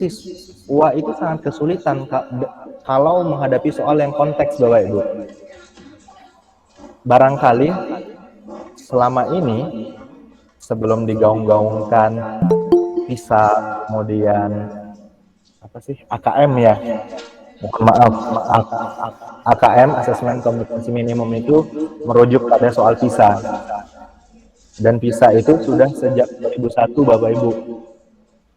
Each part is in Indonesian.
siswa itu sangat kesulitan kalau menghadapi soal yang konteks, Bapak Ibu. Barangkali selama ini sebelum digaung-gaungkan PISA, kemudian apa sih, AKM ya, mohon maaf, AKM Assessment Kompetensi Minimum itu merujuk pada soal PISA, dan PISA itu sudah sejak 2001, Bapak Ibu.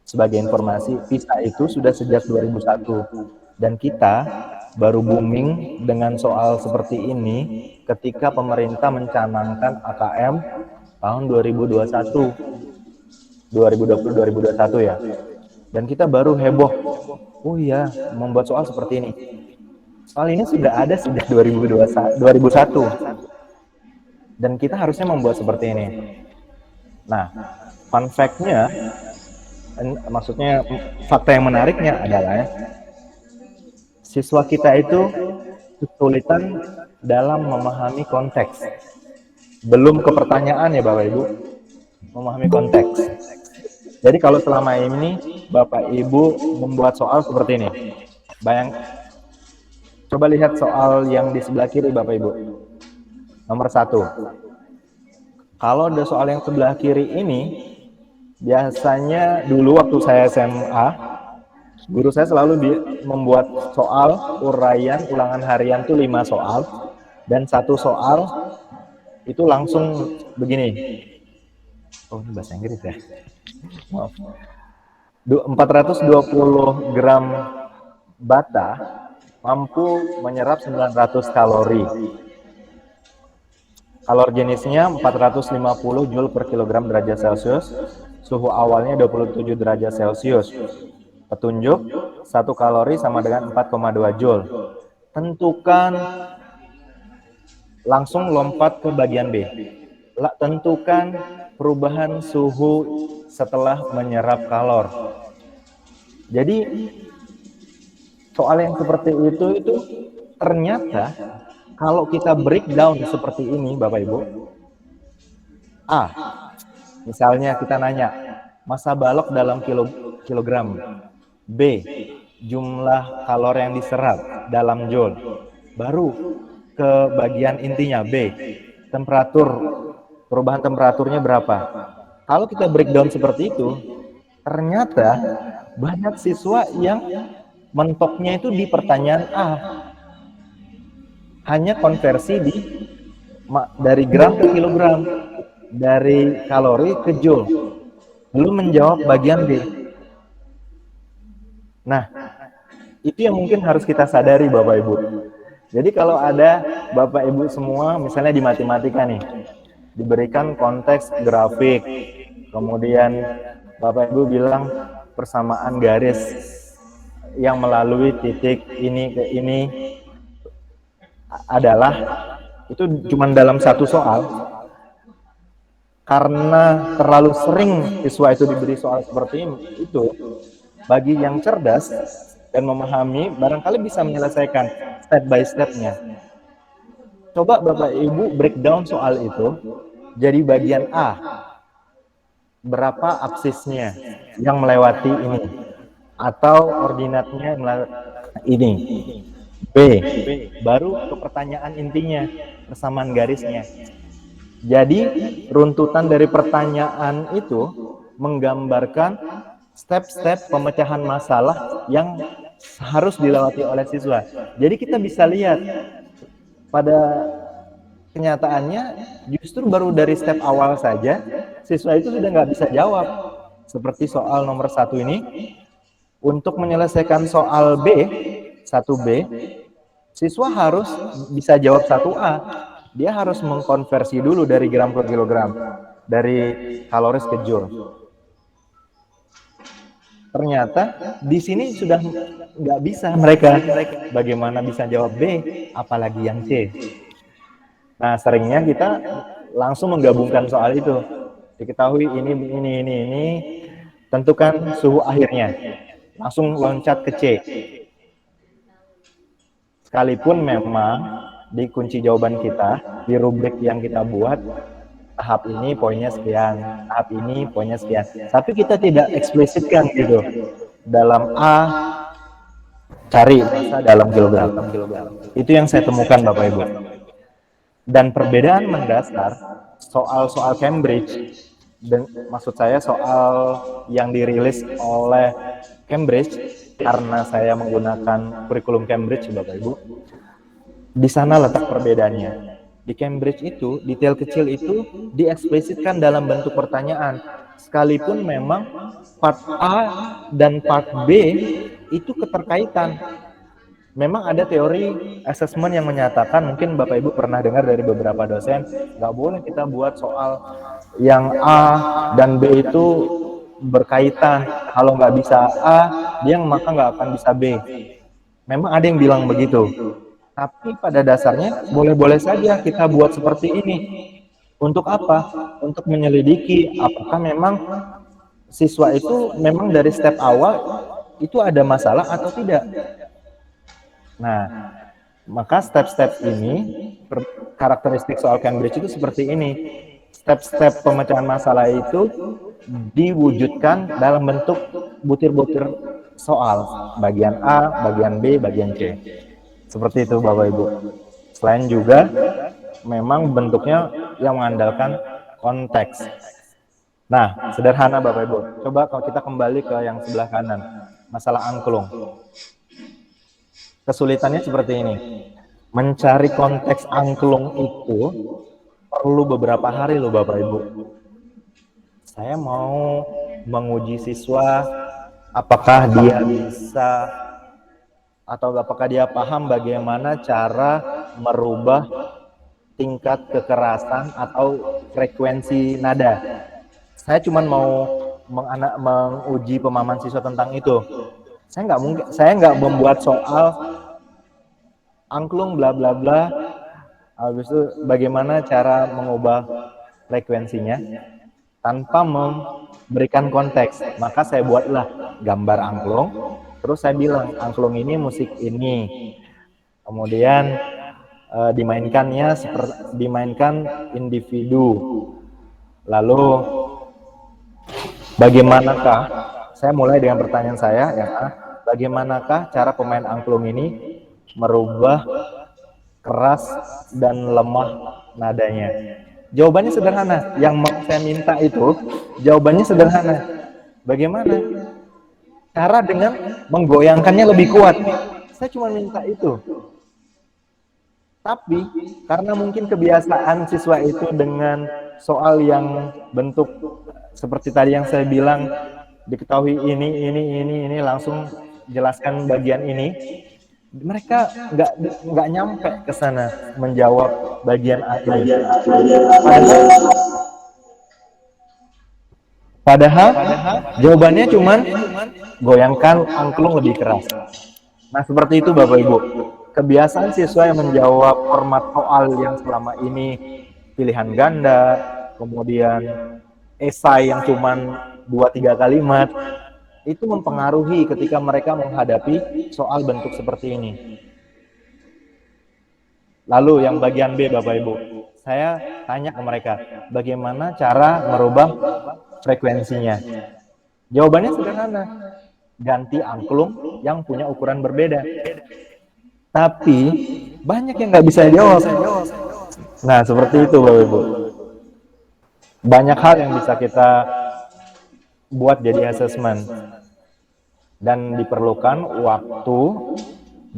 Sebagai informasi, PISA itu sudah sejak 2001, dan kita baru booming dengan soal seperti ini ketika pemerintah mencanangkan AKM tahun 2021, 2020-2021 ya. Dan kita baru heboh, oh iya, membuat soal seperti ini. Soal ini sudah ada sejak 2001, dan kita harusnya membuat seperti ini. Nah, fun fact-nya, maksudnya fakta yang menariknya adalah siswa kita itu kesulitan dalam memahami konteks. Belum ke pertanyaan ya Bapak Ibu, memahami konteks. Jadi kalau selama ini Bapak Ibu membuat soal seperti ini, coba lihat soal yang di sebelah kiri Bapak Ibu, nomor 1. Kalau ada soal yang sebelah kiri ini, biasanya dulu waktu saya SMA, guru saya selalu membuat soal uraian ulangan harian tuh 5 soal, dan 1 soal itu langsung begini. Oh, ini bahasa Inggris ya. Maaf. 420 gram bata mampu menyerap 900 kalori. Kalori jenisnya 450 Joule per kilogram derajat Celcius. Suhu awalnya 27 derajat Celcius. Petunjuk, 1 kalori sama dengan 4,2 Joule. Tentukan, langsung lompat ke bagian B. Tentukan perubahan suhu setelah menyerap kalor. Jadi soal yang seperti itu ternyata kalau kita breakdown seperti ini Bapak Ibu, misalnya kita nanya massa balok dalam kilogram, B, jumlah kalori yang diserap dalam joule, baru ke bagian intinya B, perubahan temperaturnya berapa. Kalau kita breakdown seperti itu, ternyata banyak siswa yang mentoknya itu di pertanyaan A, hanya konversi dari gram ke kilogram, dari kalori ke joule, belum menjawab bagian B. Nah, itu yang mungkin harus kita sadari Bapak Ibu. Jadi kalau ada Bapak Ibu semua, misalnya di matematika nih, diberikan konteks grafik, kemudian Bapak Ibu bilang persamaan garis yang melalui titik ini ke ini adalah, itu cuma dalam 1 soal. Karena terlalu sering siswa itu diberi soal seperti itu, bagi yang cerdas dan memahami, barangkali bisa menyelesaikan step by step-nya. Coba Bapak Ibu breakdown soal itu jadi bagian A, berapa absisnya yang melewati ini, atau ordinatnya ini. B, baru ke pertanyaan intinya, persamaan garisnya. Jadi runtutan dari pertanyaan itu menggambarkan step-step pemecahan masalah yang harus dilewati oleh siswa. Jadi kita bisa lihat pada kenyataannya justru baru dari step awal saja siswa itu sudah nggak bisa jawab. Seperti soal nomor 1 ini, untuk menyelesaikan soal B, 1B, siswa harus bisa jawab 1A. Dia harus mengkonversi dulu dari gram per kilogram, dari kaloris ke joule. Ternyata di sini sudah nggak bisa mereka. Bagaimana bisa jawab B, apalagi yang C. Nah, seringnya kita langsung menggabungkan soal itu. Diketahui ini, tentukan suhu akhirnya. Langsung loncat ke C. Sekalipun memang di kunci jawaban kita, di rubrik yang kita buat, tahap ini poinnya sekian, tahap ini poinnya sekian. Tapi kita tidak eksplisitkan gitu. dalam A cari massa dalam kilogram. Itu yang saya temukan Bapak Ibu. Dan perbedaan mendasar soal-soal Cambridge, maksud saya soal yang dirilis oleh Cambridge, karena saya menggunakan kurikulum Cambridge Bapak Ibu, di sana letak perbedaannya. Di Cambridge itu, detail kecil itu dieksplisitkan dalam bentuk pertanyaan. Sekalipun memang part A dan part B itu keterkaitan. Memang ada teori assessment yang menyatakan, mungkin Bapak Ibu pernah dengar dari beberapa dosen, nggak boleh kita buat soal yang A dan B itu berkaitan. Kalau nggak bisa A, dia maka nggak akan bisa B. Memang ada yang bilang begitu. Tapi pada dasarnya boleh-boleh saja kita buat seperti ini. Untuk apa? Untuk menyelidiki apakah memang siswa itu memang dari step awal itu ada masalah atau tidak. Nah, maka step-step ini, karakteristik soal Cambridge itu seperti ini. Step-step pemecahan masalah itu diwujudkan dalam bentuk butir-butir soal. Bagian A, bagian B, bagian C. Seperti itu Bapak Ibu. Selain juga memang bentuknya yang mengandalkan konteks. Nah, sederhana Bapak Ibu. Coba kalau kita kembali ke yang sebelah kanan, masalah angklung. Kesulitannya seperti ini. Mencari konteks angklung itu perlu beberapa hari loh Bapak Ibu. Saya mau menguji siswa apakah dia bisa atau apakah dia paham bagaimana cara merubah tingkat kekerasan atau frekuensi nada. Saya cuma mau menguji pemahaman siswa tentang itu. Saya nggak membuat soal angklung bla bla bla. Habis itu bagaimana cara mengubah frekuensinya tanpa memberikan konteks. Maka saya buatlah gambar angklung. Terus saya bilang, angklung ini musik ini. Kemudian dimainkan individu. Lalu bagaimanakah, saya mulai dengan pertanyaan saya yang A, bagaimanakah cara pemain angklung ini merubah keras dan lemah nadanya? Jawabannya sederhana. Yang mau saya minta itu jawabannya sederhana. Bagaimana? Cara dengan menggoyangkannya lebih kuat. Saya cuma minta itu. Tapi karena mungkin kebiasaan siswa itu dengan soal yang bentuk seperti tadi yang saya bilang, diketahui ini langsung jelaskan bagian ini, mereka nggak nyampe ke sana menjawab bagian A ini. Padahal jawabannya cuma goyangkan angklung lebih keras. Nah, seperti itu Bapak Ibu. Kebiasaan siswa yang menjawab format soal yang selama ini pilihan ganda, kemudian esai yang cuma 2-3 kalimat, itu mempengaruhi ketika mereka menghadapi soal bentuk seperti ini. Lalu yang bagian B Bapak Ibu, saya tanya ke mereka, bagaimana cara merubah frekuensinya? Jawabannya sederhana, ganti angklung yang punya ukuran berbeda. Tapi banyak yang nggak bisa jawab. Nah, seperti itu Bapak Ibu. Banyak hal yang bisa kita buat jadi assessment. Dan diperlukan waktu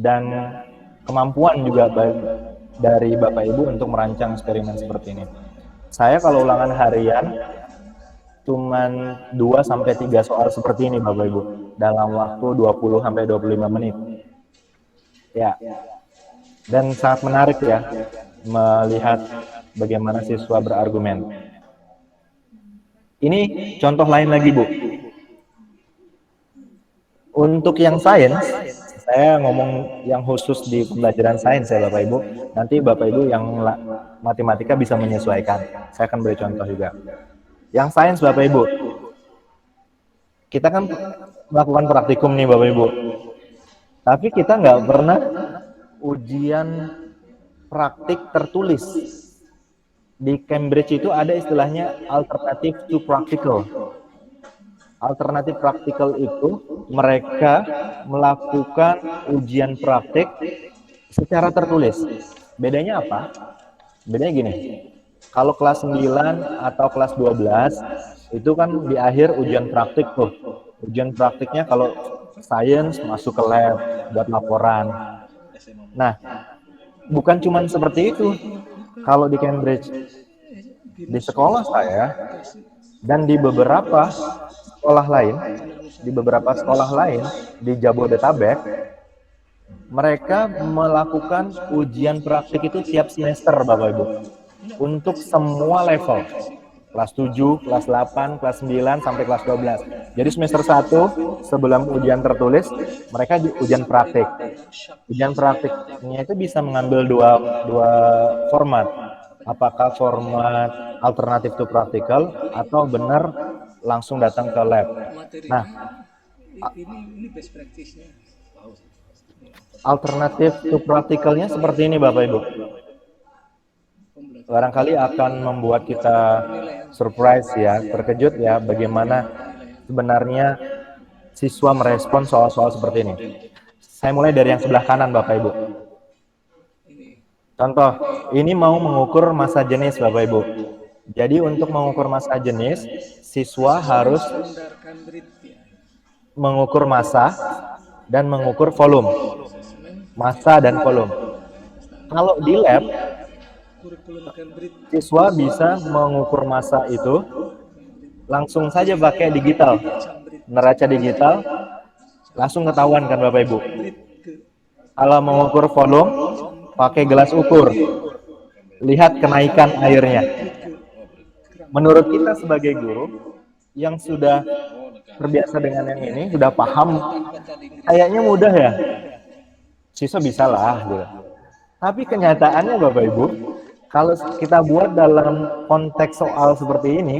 dan kemampuan juga dari Bapak Ibu untuk merancang eksperimen seperti ini. Saya kalau ulangan harian cuman 2-3 soal seperti ini Bapak Ibu dalam waktu 20-25 menit. Ya. Dan sangat menarik ya melihat bagaimana siswa berargumen. Ini contoh lain lagi Bu. Untuk yang sains, saya ngomong yang khusus di pembelajaran sains ya Bapak Ibu. Nanti Bapak Ibu yang matematika bisa menyesuaikan. Saya akan beri contoh juga. Yang sains Bapak Ibu, kita kan melakukan praktikum nih Bapak Ibu. Tapi kita nggak pernah ujian praktik tertulis. Di Cambridge itu ada istilahnya alternative to practical. Alternatif praktikal itu mereka melakukan ujian praktik secara tertulis. Bedanya apa? Bedanya gini, kalau kelas 9 atau kelas 12 itu kan di akhir ujian praktik tuh. Ujian praktiknya kalau sains masuk ke lab buat laporan. Nah, bukan cuma seperti itu. Kalau di Cambridge, di sekolah saya dan di beberapa sekolah lain, di Jabodetabek, mereka melakukan ujian praktik itu tiap semester, Bapak Ibu. Untuk semua level. Kelas 7, kelas 8, kelas 9, sampai kelas 12. Jadi semester 1, sebelum ujian tertulis, mereka ujian praktik. Ujian praktiknya itu bisa mengambil dua format. Apakah format alternatif to practical atau benar langsung datang ke lab. Nah, ini best practice-nya. Alternatif to practical-nya seperti ini, Bapak Ibu. Barangkali akan membuat kita surprise ya, terkejut ya, bagaimana sebenarnya siswa merespon soal-soal seperti ini. Saya mulai dari yang sebelah kanan, Bapak Ibu. Contoh, ini mau mengukur massa jenis, Bapak Ibu. Jadi untuk mengukur massa jenis, siswa harus mengukur massa dan mengukur volume. Massa dan volume. Kalau di lab, siswa bisa mengukur massa itu langsung saja pakai digital, neraca digital, langsung ketahuan kan Bapak Ibu. Kalau mengukur volume, pakai gelas ukur, lihat kenaikan airnya. Menurut kita sebagai guru yang sudah terbiasa dengan yang ini, sudah paham, kayaknya mudah ya, siswa bisa lah gitu. Tapi kenyataannya Bapak Ibu, kalau kita buat dalam konteks soal seperti ini,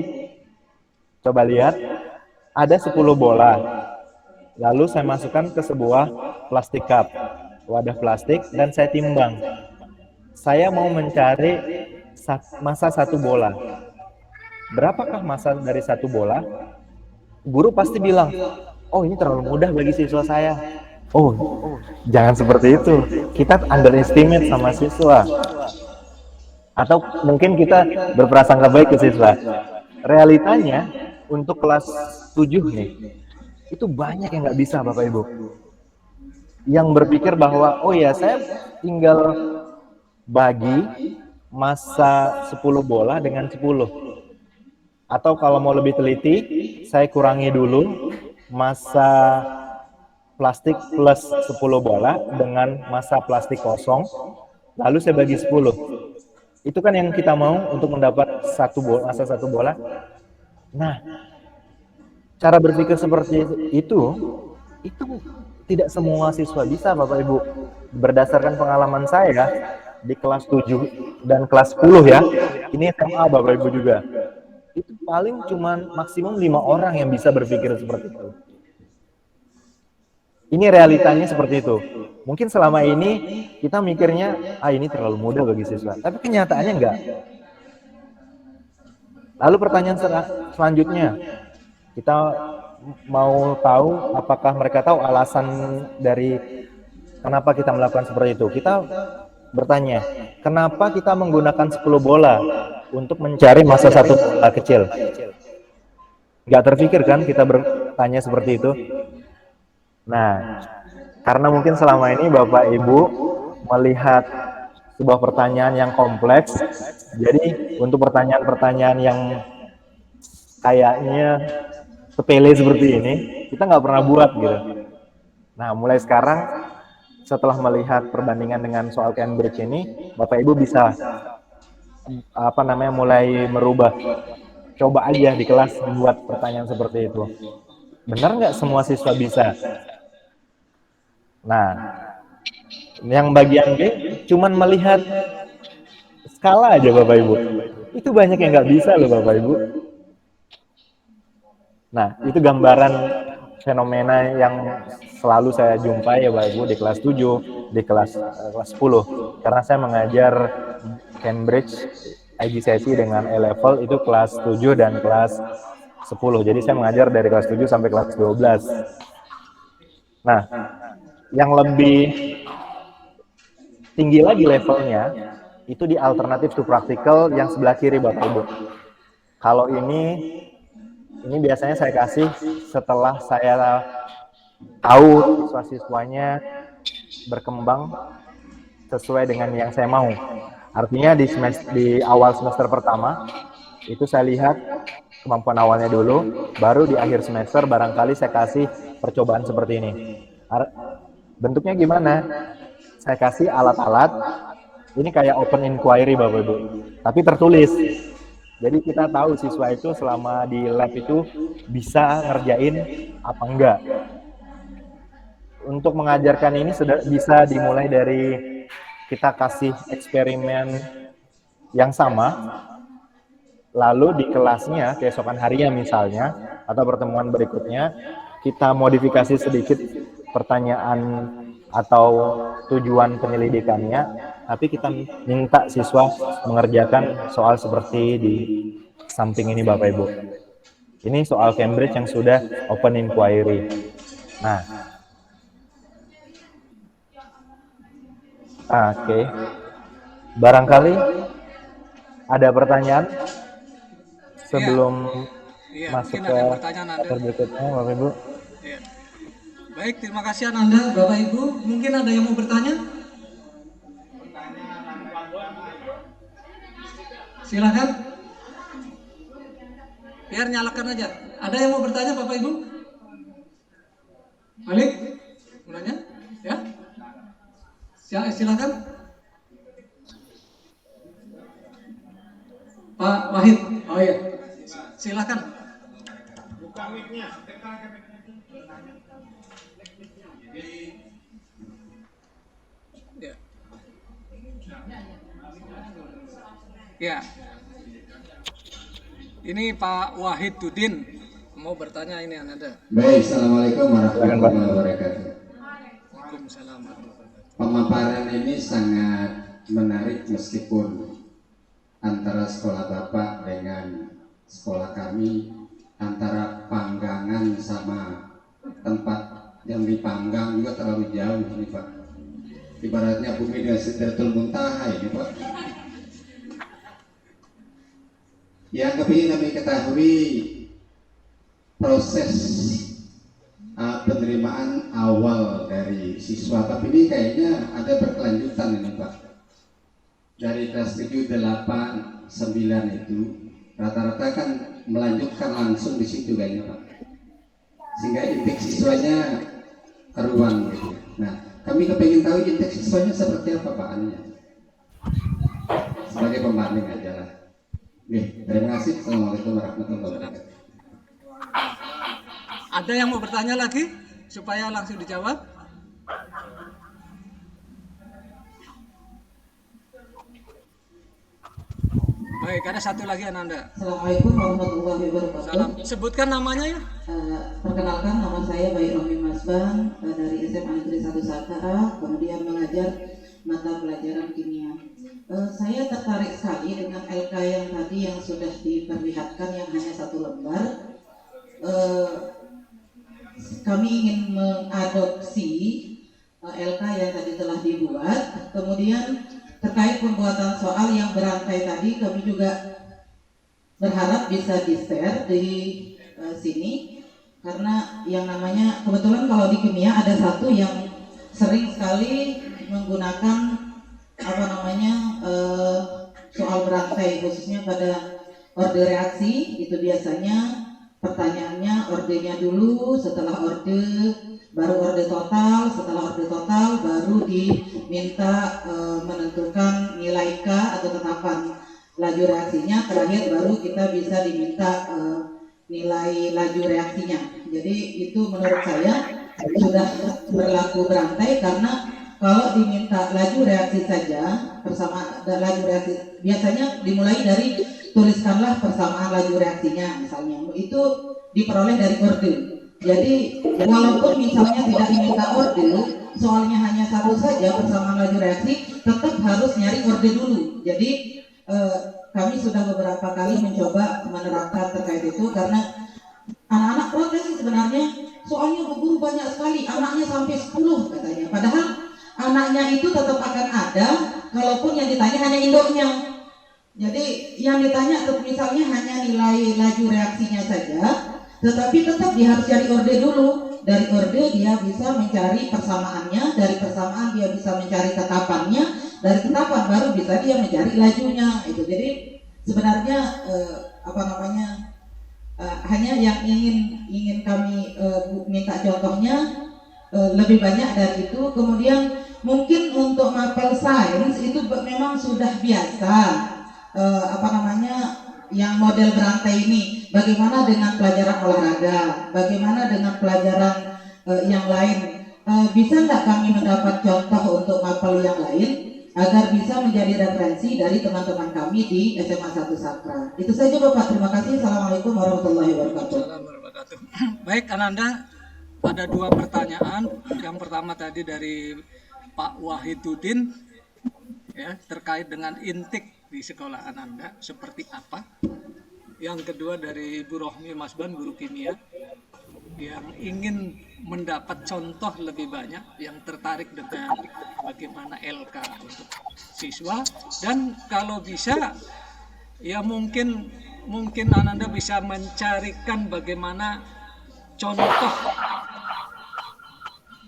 coba lihat, ada 10 bola. Lalu saya masukkan ke sebuah plastik cup, wadah plastik, dan saya timbang. Saya mau mencari massa satu bola. Berapakah massa dari satu bola? Guru pasti bilang, oh ini terlalu mudah bagi siswa saya. Oh, jangan seperti itu. Kita underestimate sama siswa. Atau mungkin kita berprasangka baik ke siswa. Realitanya untuk kelas 7 nih, itu banyak yang nggak bisa Bapak Ibu. Yang berpikir bahwa, oh ya saya tinggal bagi massa 10 bola dengan 10. Atau kalau mau lebih teliti, saya kurangi dulu massa plastik plus 10 bola dengan massa plastik kosong, lalu saya bagi 10. Itu kan yang kita mau untuk mendapat massa satu bola. Nah, cara berpikir seperti itu tidak semua siswa bisa Bapak Ibu. Berdasarkan pengalaman saya di kelas 7 dan kelas 10 ya, ini SMA Bapak Ibu juga. Itu paling cuman maksimum 5 orang yang bisa berpikir seperti itu. Ini realitanya seperti itu. Mungkin selama ini kita mikirnya, ini terlalu mudah bagi siswa. Tapi kenyataannya enggak. Lalu pertanyaan selanjutnya, kita mau tahu apakah mereka tahu alasan dari kenapa kita melakukan seperti itu. Kita bertanya, kenapa kita menggunakan 10 bola untuk mencari massa satu bola kecil? Nggak terpikir kan kita bertanya seperti itu? Nah, karena mungkin selama ini Bapak Ibu melihat sebuah pertanyaan yang kompleks, jadi untuk pertanyaan-pertanyaan yang kayaknya sepele seperti ini, kita nggak pernah buat gitu. Nah, mulai sekarang setelah melihat perbandingan dengan soal Cambridge ini, Bapak Ibu bisa mulai merubah. Coba aja di kelas membuat pertanyaan seperti itu. Benar nggak semua siswa bisa? Nah, yang bagian B cuman melihat skala aja Bapak Ibu. Itu banyak yang nggak bisa loh Bapak Ibu. Nah, itu gambaran fenomena yang selalu saya jumpai ya Bapak Ibu di kelas 7, di kelas 10. Karena saya mengajar Cambridge IGCSE dengan A-level itu kelas 7 dan kelas 10. Jadi saya mengajar dari kelas 7 sampai kelas 12. Nah, yang lebih tinggi lagi levelnya itu di alternatif to practical yang sebelah kiri Bapak Ibu. Kalau ini biasanya saya kasih setelah saya tahu siswa-siswanya berkembang sesuai dengan yang saya mau. Artinya di awal semester pertama itu saya lihat kemampuan awalnya dulu, baru di akhir semester barangkali saya kasih percobaan seperti ini. Bentuknya gimana? Saya kasih alat-alat, ini kayak open inquiry Bapak Ibu, tapi tertulis. Jadi kita tahu siswa itu selama di lab itu bisa ngerjain apa enggak. Untuk mengajarkan ini sudah bisa dimulai dari kita kasih eksperimen yang sama, lalu di kelasnya keesokan harinya misalnya atau pertemuan berikutnya kita modifikasi sedikit pertanyaan atau tujuan penyelidikannya, tapi kita minta siswa mengerjakan soal seperti di samping ini Bapak Ibu. Ini soal Cambridge yang sudah open inquiry. Nah, oke. Barangkali ada pertanyaan sebelum masuk ke materi berikutnya Bapak Ibu. Ya. Baik, terima kasih Ananda, Bapak Ibu. Mungkin ada yang mau bertanya? Silakan. Biar nyalakan aja. Ada yang mau bertanya Bapak Ibu? Malik? Mau nanya? Ya? Silakan. Pak Wahid. Oh iya. Silakan. Buka mic-nya. Ya. Ya. Ini Pak Wahid Dudin mau bertanya ini Ananda. Baik, assalamualaikum warahmatullahi wabarakatuh. Waalaikumsalam. Pemaparan ini sangat menarik meskipun antara sekolah Bapak dengan sekolah kami, antara panggangan sama tempat yang dipanggang juga terlalu jauh ini Pak. Ibaratnya bumi dengan Sidratul Muntaha ini Pak. Yang kepingin kami ketahui proses penerimaan awal dari siswa, tapi ini kayaknya ada berkelanjutan ini Pak. Dari kelas 7, 8, 9 itu rata-rata kan melanjutkan langsung di situ kayaknya Pak. Sehingga intake siswanya keruan gitu. Nah, kami kepingin tahu intake siswanya seperti apa Pak Aninya. Sebagai pembanding aja lah. Oke, terima kasih. Assalamualaikum warahmatullahi wabarakatuh. Ada yang mau bertanya lagi supaya langsung dijawab? Baik, ada satu lagi Ananda. Assalamualaikum warahmatullahi wabarakatuh. Salam. Sebutkan namanya ya. Perkenalkan, nama saya Bayi Romi Masban dari SMA Negeri 1 Sakara, kemudian mengajar mata pelajaran kimia. Saya tertarik sekali dengan LK yang tadi yang sudah diperlihatkan yang hanya 1 lembar. Kami ingin mengadopsi LK yang tadi telah dibuat. Kemudian terkait pembuatan soal yang berantai tadi, kami juga berharap bisa di-share di sini, karena yang namanya kebetulan kalau di kimia ada satu yang sering sekali menggunakan soal berantai, khususnya pada orde reaksi. Itu biasanya pertanyaannya ordenya dulu, setelah orde baru orde total, setelah orde total baru diminta menentukan nilai K atau tetapan laju reaksinya, terakhir baru kita bisa diminta nilai laju reaksinya. Jadi itu menurut saya sudah berlaku berantai, karena kalau diminta laju reaksi saja, persamaan laju reaksi biasanya dimulai dari tuliskanlah persamaan laju reaksinya misalnya, itu diperoleh dari orde. Jadi walaupun misalnya tidak diminta orde, soalnya hanya satu saja persamaan laju reaksi, tetap harus nyari orde dulu. Jadi kami sudah beberapa kali mencoba menerapkan terkait itu, karena Anak-anak protes sih sebenarnya, soalnya Bu Guru banyak sekali, anaknya sampai 10 katanya. Padahal anaknya itu tetap akan ada, kalaupun yang ditanya hanya induknya. Jadi yang ditanya misalnya hanya nilai laju reaksinya saja, tetapi tetap dia harus cari orde dulu. Dari orde dia bisa mencari persamaannya, dari persamaan dia bisa mencari tetapannya, dari tetapan baru bisa dia mencari lajunya. Itu jadi sebenarnya apa namanya, hanya yang ingin kami minta contohnya lebih banyak dari itu. Kemudian mungkin untuk mapel sains itu memang sudah biasa, apa namanya, yang model berantai ini. Bagaimana dengan pelajaran olahraga, bagaimana dengan pelajaran yang lain. Bisa nggak kami mendapat contoh untuk mapel yang lain agar bisa menjadi referensi dari teman-teman kami di SMA 1 Sakra. Itu saja Bapak, terima kasih. Assalamualaikum warahmatullahi wabarakatuh. Assalamualaikum warahmatullahi wabarakatuh. Baik, Ananda, ada 2 pertanyaan. Yang pertama tadi dari Pak Wahidudin, ya, terkait dengan intik di sekolah Ananda seperti apa. Yang kedua dari Ibu Rohmi Masban, guru kimia, yang ingin mendapat contoh lebih banyak, yang tertarik dengan bagaimana LK untuk siswa, dan kalau bisa ya mungkin Ananda bisa mencarikan bagaimana contoh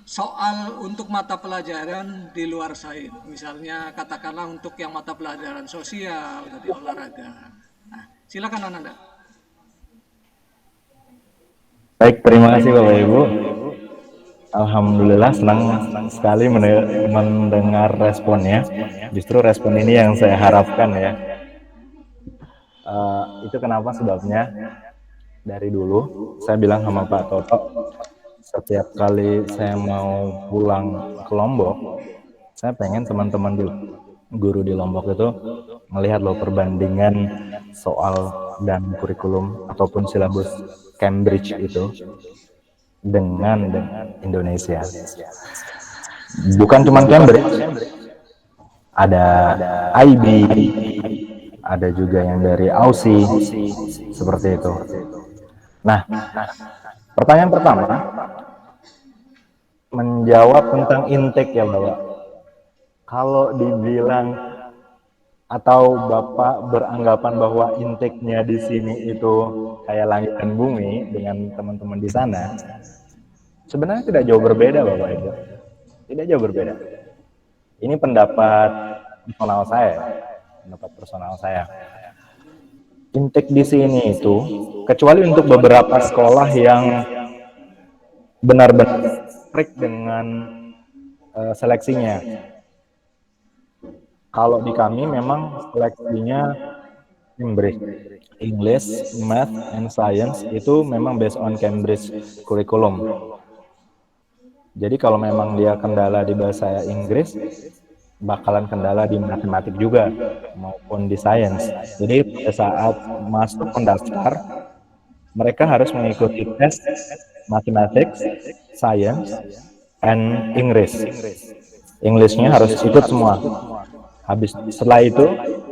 soal untuk mata pelajaran di luar sains, misalnya katakanlah untuk yang mata pelajaran sosial dari olahraga. Nah, silakan Ananda. Baik, terima kasih Bapak Ibu. Alhamdulillah senang sekali mendengar responnya. Justru respon ini yang saya harapkan ya. Itu kenapa sebabnya dari dulu saya bilang sama Pak Toto, setiap kali saya mau pulang ke Lombok, saya pengen teman-teman guru di Lombok itu melihat loh perbandingan soal dan kurikulum ataupun silabus Cambridge itu dengan Indonesia. Bukan cuma Cambridge, ada IB, ada juga yang dari Aussie, seperti itu. Nah, pertanyaan pertama menjawab tentang intake ya Bapak. Kalau dibilang atau Bapak beranggapan bahwa intake-nya di sini itu kayak langit dan bumi dengan teman-teman di sana, sebenarnya tidak jauh berbeda Bapak Ibu. Tidak jauh berbeda. Ini pendapat personal saya. Intake di sini itu, kecuali untuk beberapa sekolah yang benar-benar strict dengan seleksinya. Kalau di kami memang seleksinya Cambridge, English, Math, and Science itu memang based on Cambridge curriculum. Jadi kalau memang dia kendala di bahasa Inggris, bakalan kendala di matematik juga maupun di Science. Jadi pada saat masuk pendaftar, mereka harus mengikuti tes Mathematics, Science, and English. English-nya harus ikut semua. Habis setelah itu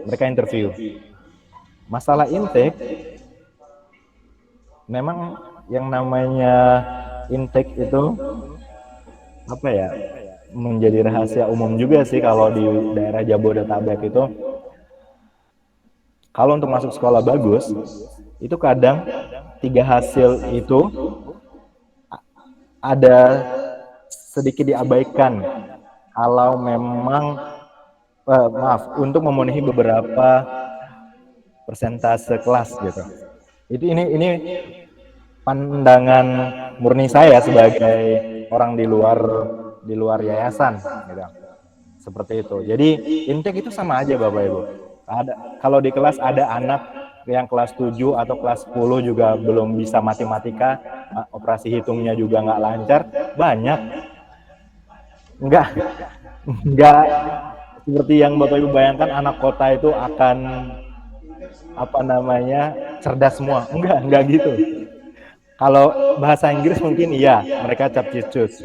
mereka interview. Masalah intake, memang yang namanya intake itu apa ya, menjadi rahasia umum juga sih kalau di daerah Jabodetabek itu. Kalau untuk masuk sekolah bagus, itu kadang 3 hasil itu ada sedikit diabaikan. Kalau memang untuk memenuhi beberapa persentase kelas gitu. Ini pandangan murni saya sebagai orang di luar yayasan gitu. Seperti itu. Jadi intake itu sama aja Bapak Ibu. Kalau di kelas ada anak yang kelas 7 atau kelas 10 juga belum bisa matematika, operasi hitungnya juga nggak lancar, banyak. Enggak seperti yang Bapak Ibu bayangkan anak kota itu akan cerdas semua. Enggak gitu. Kalau bahasa Inggris mungkin iya, mereka capcicus.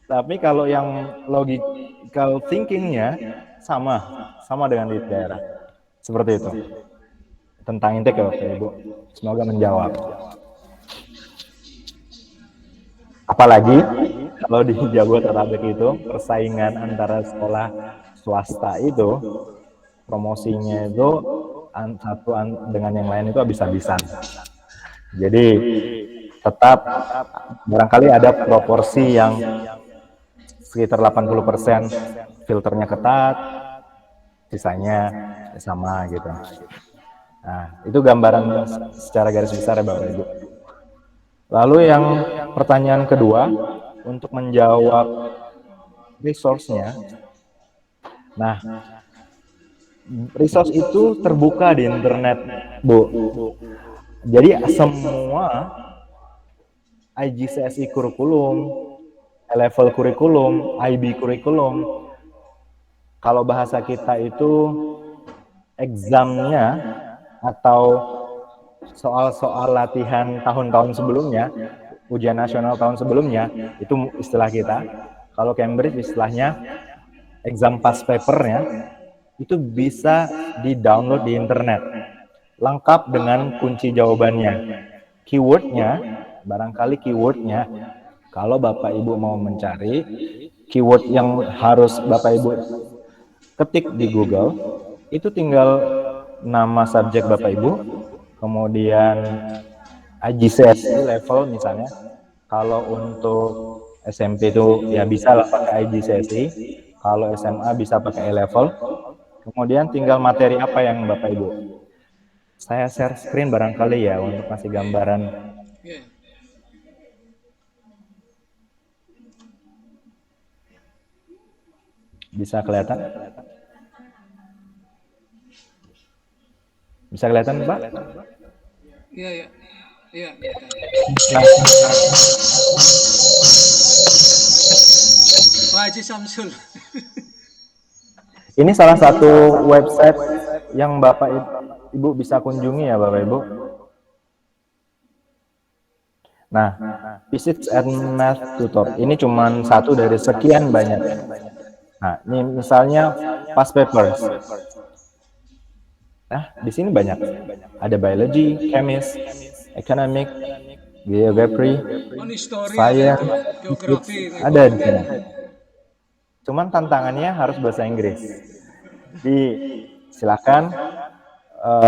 Tapi kalau yang logical thinkingnya sama dengan di daerah. Seperti itu. Tentang intake ya Bapak Ibu. Semoga menjawab. Apalagi kalau di Jabodetabek itu persaingan antara sekolah swasta itu promosinya itu dengan yang lain itu habis-habisan. Jadi tetap barangkali ada proporsi yang sekitar 80% filternya ketat, sisanya sama gitu. Nah, itu gambaran secara garis besar ya Bapak Ibu. Lalu yang pertanyaan kedua, untuk menjawab resource-nya. Nah, resource itu terbuka di internet, Bu. Jadi semua IGCSE kurikulum, level kurikulum, IB kurikulum, kalau bahasa kita itu examnya atau soal-soal latihan tahun-tahun sebelumnya, ujian nasional tahun sebelumnya, itu istilah kita. Kalau Cambridge istilahnya exam past papernya, itu bisa di-download di internet. Lengkap dengan kunci jawabannya. Keywordnya, barangkali keywordnya, kalau Bapak Ibu mau mencari, keyword yang harus Bapak Ibu ketik di Google, itu tinggal nama subjek Bapak Ibu, kemudian IGCSE level misalnya. Kalau untuk SMP itu ya bisa lah pakai IGCSE, kalau SMA bisa pakai A-level. Kemudian tinggal materi apa yang Bapak Ibu. Saya share screen barangkali ya untuk kasih gambaran. Bisa kelihatan? Bisa kelihatan, Pak? Iya, iya. Iya. Pak Haji Samsul. Ini salah satu website yang Bapak Ibu bisa kunjungi ya Bapak Ibu. Nah, Physics and Math Tutor ini cuma satu dari sekian banyak. Nah, ini misalnya past papers. Nah, di sini banyak. Ada biology, chemist, economic, geography, science, geografi, ada di sini. Cuman tantangannya harus bahasa Inggris. Jadi silakan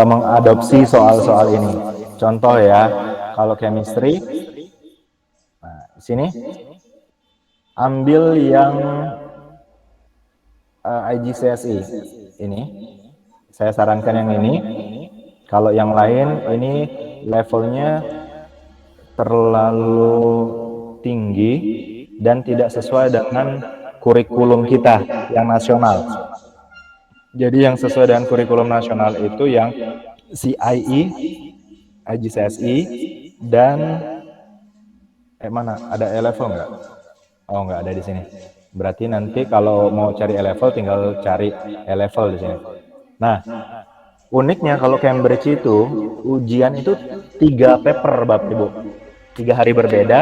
mengadopsi soal-soal ini. Contoh ya, kalau chemistry, nah di sini ambil yang IGCSE ini. Saya sarankan yang ini. Kalau yang lain ini levelnya terlalu tinggi dan tidak sesuai dengan kurikulum kita yang nasional. Jadi yang sesuai dengan kurikulum nasional itu yang CIE, IGCSE, dan mana ada A-level nggak? Oh nggak ada di sini. Berarti nanti kalau mau cari A-level tinggal cari A-level di sini. Nah, uniknya kalau Cambridge itu ujian itu 3 paper Bapak Ibu. 3 hari berbeda,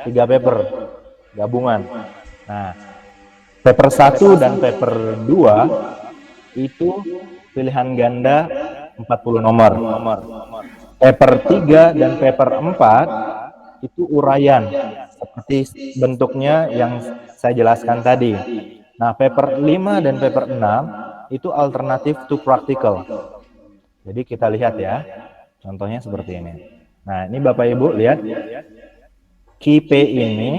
3 paper gabungan. Nah, paper 1 dan paper 2 itu pilihan ganda 40 nomor. Paper 3 dan paper 4 itu uraian seperti bentuknya yang saya jelaskan tadi. Nah, paper 5 dan paper 6 itu alternatif to practical. Jadi kita lihat ya, contohnya seperti ini. Nah, ini Bapak Ibu lihat, KP ini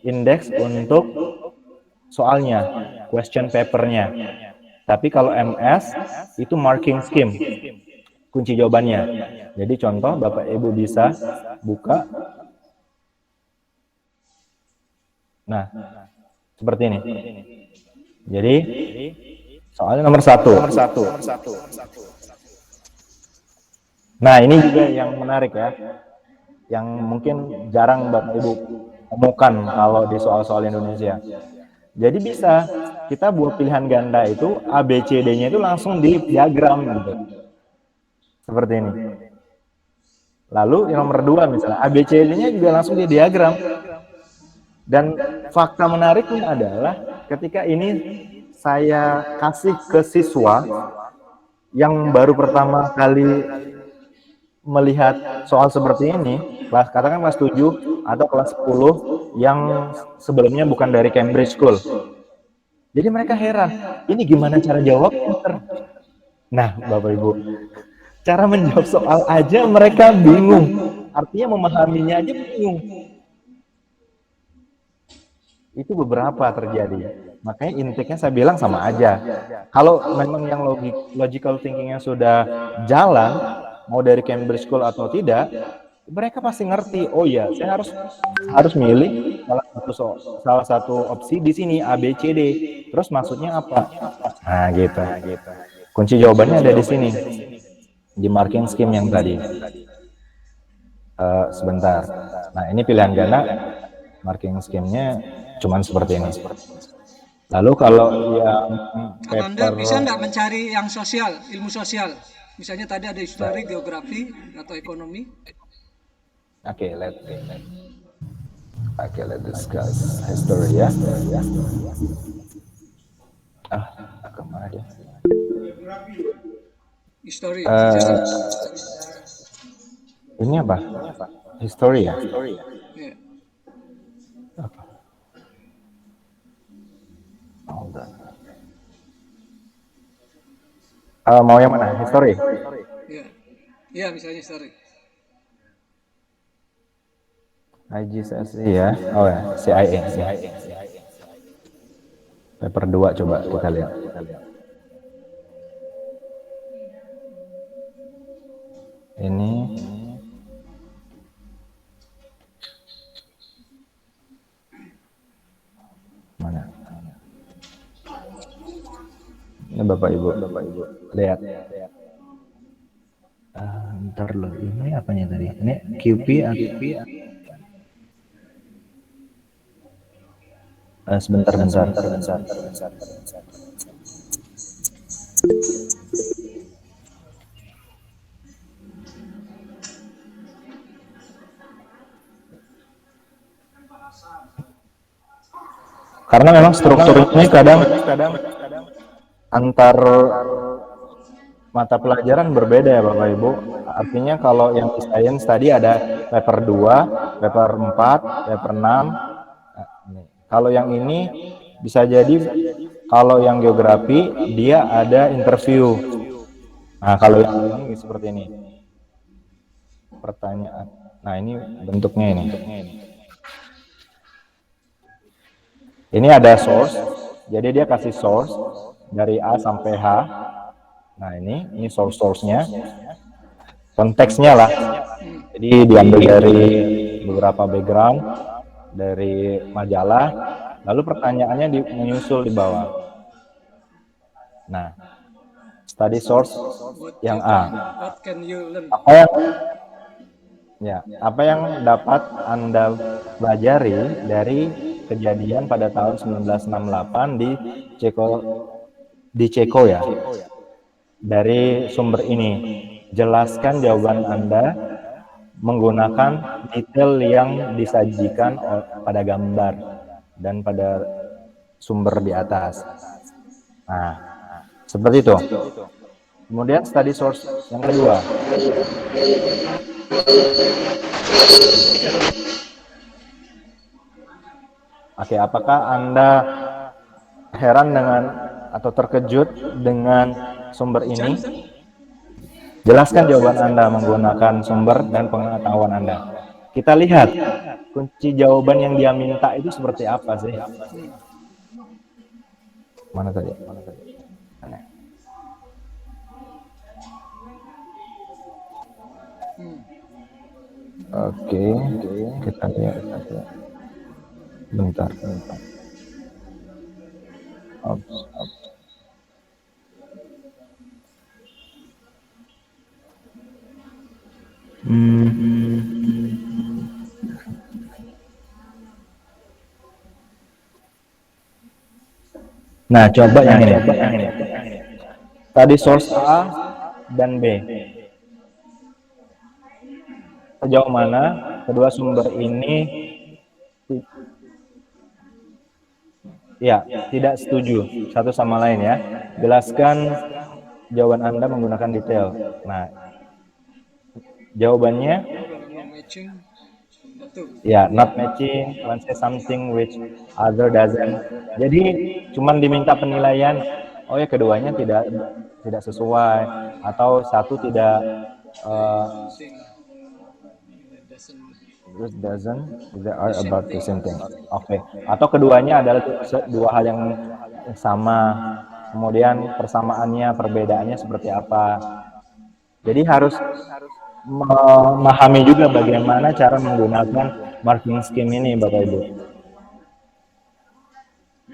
indeks untuk soalnya, question papernya. Tapi kalau MS itu marking scheme, kunci jawabannya. Jadi contoh Bapak Ibu bisa buka. Nah, seperti ini. Jadi soalnya nomor 1. Nah, ini juga yang menarik ya, yang mungkin jarang Bapak Ibu temukan kalau di soal-soal Indonesia. Jadi bisa kita buat pilihan ganda itu ABCD-nya itu langsung di diagram gitu. Seperti ini. Lalu yang nomor 2 misalnya ABCD-nya juga langsung di diagram. Dan fakta menariknya adalah ketika ini saya kasih ke siswa yang baru pertama kali melihat soal seperti ini, katakan kelas 7 atau kelas 10 yang sebelumnya bukan dari Cambridge School. Jadi mereka heran, ini gimana cara jawabnya? Nah, Bapak Ibu, cara menjawab soal aja mereka bingung. Artinya memahaminya aja bingung. Itu beberapa terjadi. Makanya intiknya saya bilang sama aja. Kalau memang yang logical thinkingnya sudah jalan, mau dari Cambridge School atau tidak, mereka pasti ngerti. Oh ya, saya harus milih salah satu opsi di sini A, B, C, D. Terus maksudnya apa? Nah, gitu. Kunci jawabannya ada di sini. Di marking scheme yang tadi. Sebentar. Nah, ini pilihan ganda. Marking scheme-nya cuman seperti ini. Lalu kalau yang Ananda paper bisa nggak mencari yang sosial, ilmu sosial? Misalnya tadi ada histori, geografi, atau ekonomi. Oke, let's discuss history ya. Kemana dia? Histori. Ini apa? History ya? Ya. Apa? Mau yang mana? History? Ya. Ya, misalnya histori. IGCSE ya. Oh ya, CIA. Paper 2 coba kita lihat. Ini mana? Ini Bapak Ibu lihat. Ntar loh, ini apanya tadi? Ini QP. Sebentar. Karena memang strukturnya kadang antar mata pelajaran berbeda ya Bapak Ibu. Artinya kalau yang di sains tadi ada paper 2, paper 4, paper 6. Kalau yang ini bisa jadi kalau yang geografi dia ada interview. Nah, kalau yang ini seperti ini. Pertanyaan. Nah, ini bentuknya ini. Ini ada source. Jadi dia kasih source dari A sampai H. Nah, ini source-nya. Konteksnya lah. Jadi diambil dari beberapa background, dari majalah, lalu pertanyaannya menyusul di bawah. Nah, study source yang A. What can you learn? Apa yang dapat Anda pelajari dari kejadian pada tahun 1968 di Ceko ya. Dari sumber ini, jelaskan jawaban Anda menggunakan detail yang disajikan pada gambar dan pada sumber di atas. Nah, seperti itu. Kemudian study source yang kedua. Oke, apakah Anda heran dengan atau terkejut dengan sumber ini? Jelaskan jawaban Anda menggunakan sumber dan pengetahuan Anda. Kita lihat kunci jawaban yang dia minta itu seperti apa sih? Mana tadi? Oke, kita lihat. Bentar. Nah, coba yang ini. Tadi source A dan B. Sejauh mana kedua sumber ini tidak setuju satu sama lain ya. Jelaskan jawaban Anda menggunakan detail. Nah, jawabannya Ya, not matching, one say something which other doesn't. Jadi cuman diminta penilaian, oh ya keduanya tidak sesuai atau satu tidak doesn't they are about the same thing. Oke. Atau keduanya adalah dua hal yang sama. Kemudian persamaannya, perbedaannya seperti apa. Jadi harus memahami juga bagaimana cara menggunakan marking scheme ini, Bapak Ibu.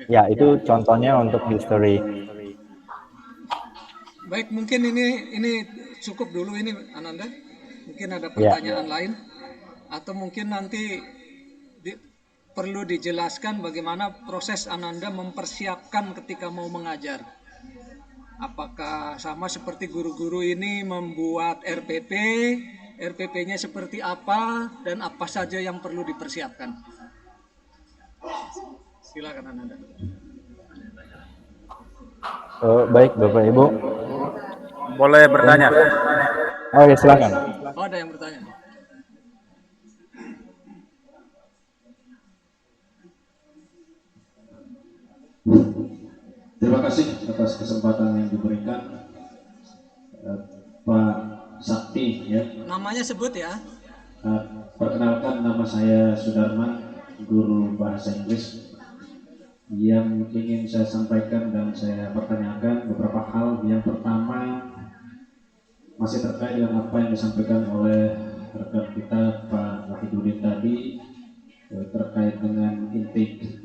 Ya, itu contohnya untuk history. Baik, mungkin ini cukup dulu ini Ananda. Mungkin ada pertanyaan lain atau mungkin nanti perlu dijelaskan bagaimana proses Ananda mempersiapkan ketika mau mengajar. Apakah sama seperti guru-guru ini membuat RPP, RPP-nya seperti apa, dan apa saja yang perlu dipersiapkan? Silakan Ananda. Baik Bapak Ibu. Boleh bertanya? Oh ya, silakan. Oh, ada yang bertanya. Terima kasih atas kesempatan yang diberikan Pak Sakti ya. Namanya sebut ya. Perkenalkan, nama saya Sudarman, guru bahasa Inggris. Yang ingin saya sampaikan dan saya pertanyakan beberapa hal. Yang pertama masih terkait dengan apa yang disampaikan oleh rekan kita Pak Wahidudin tadi terkait dengan intake.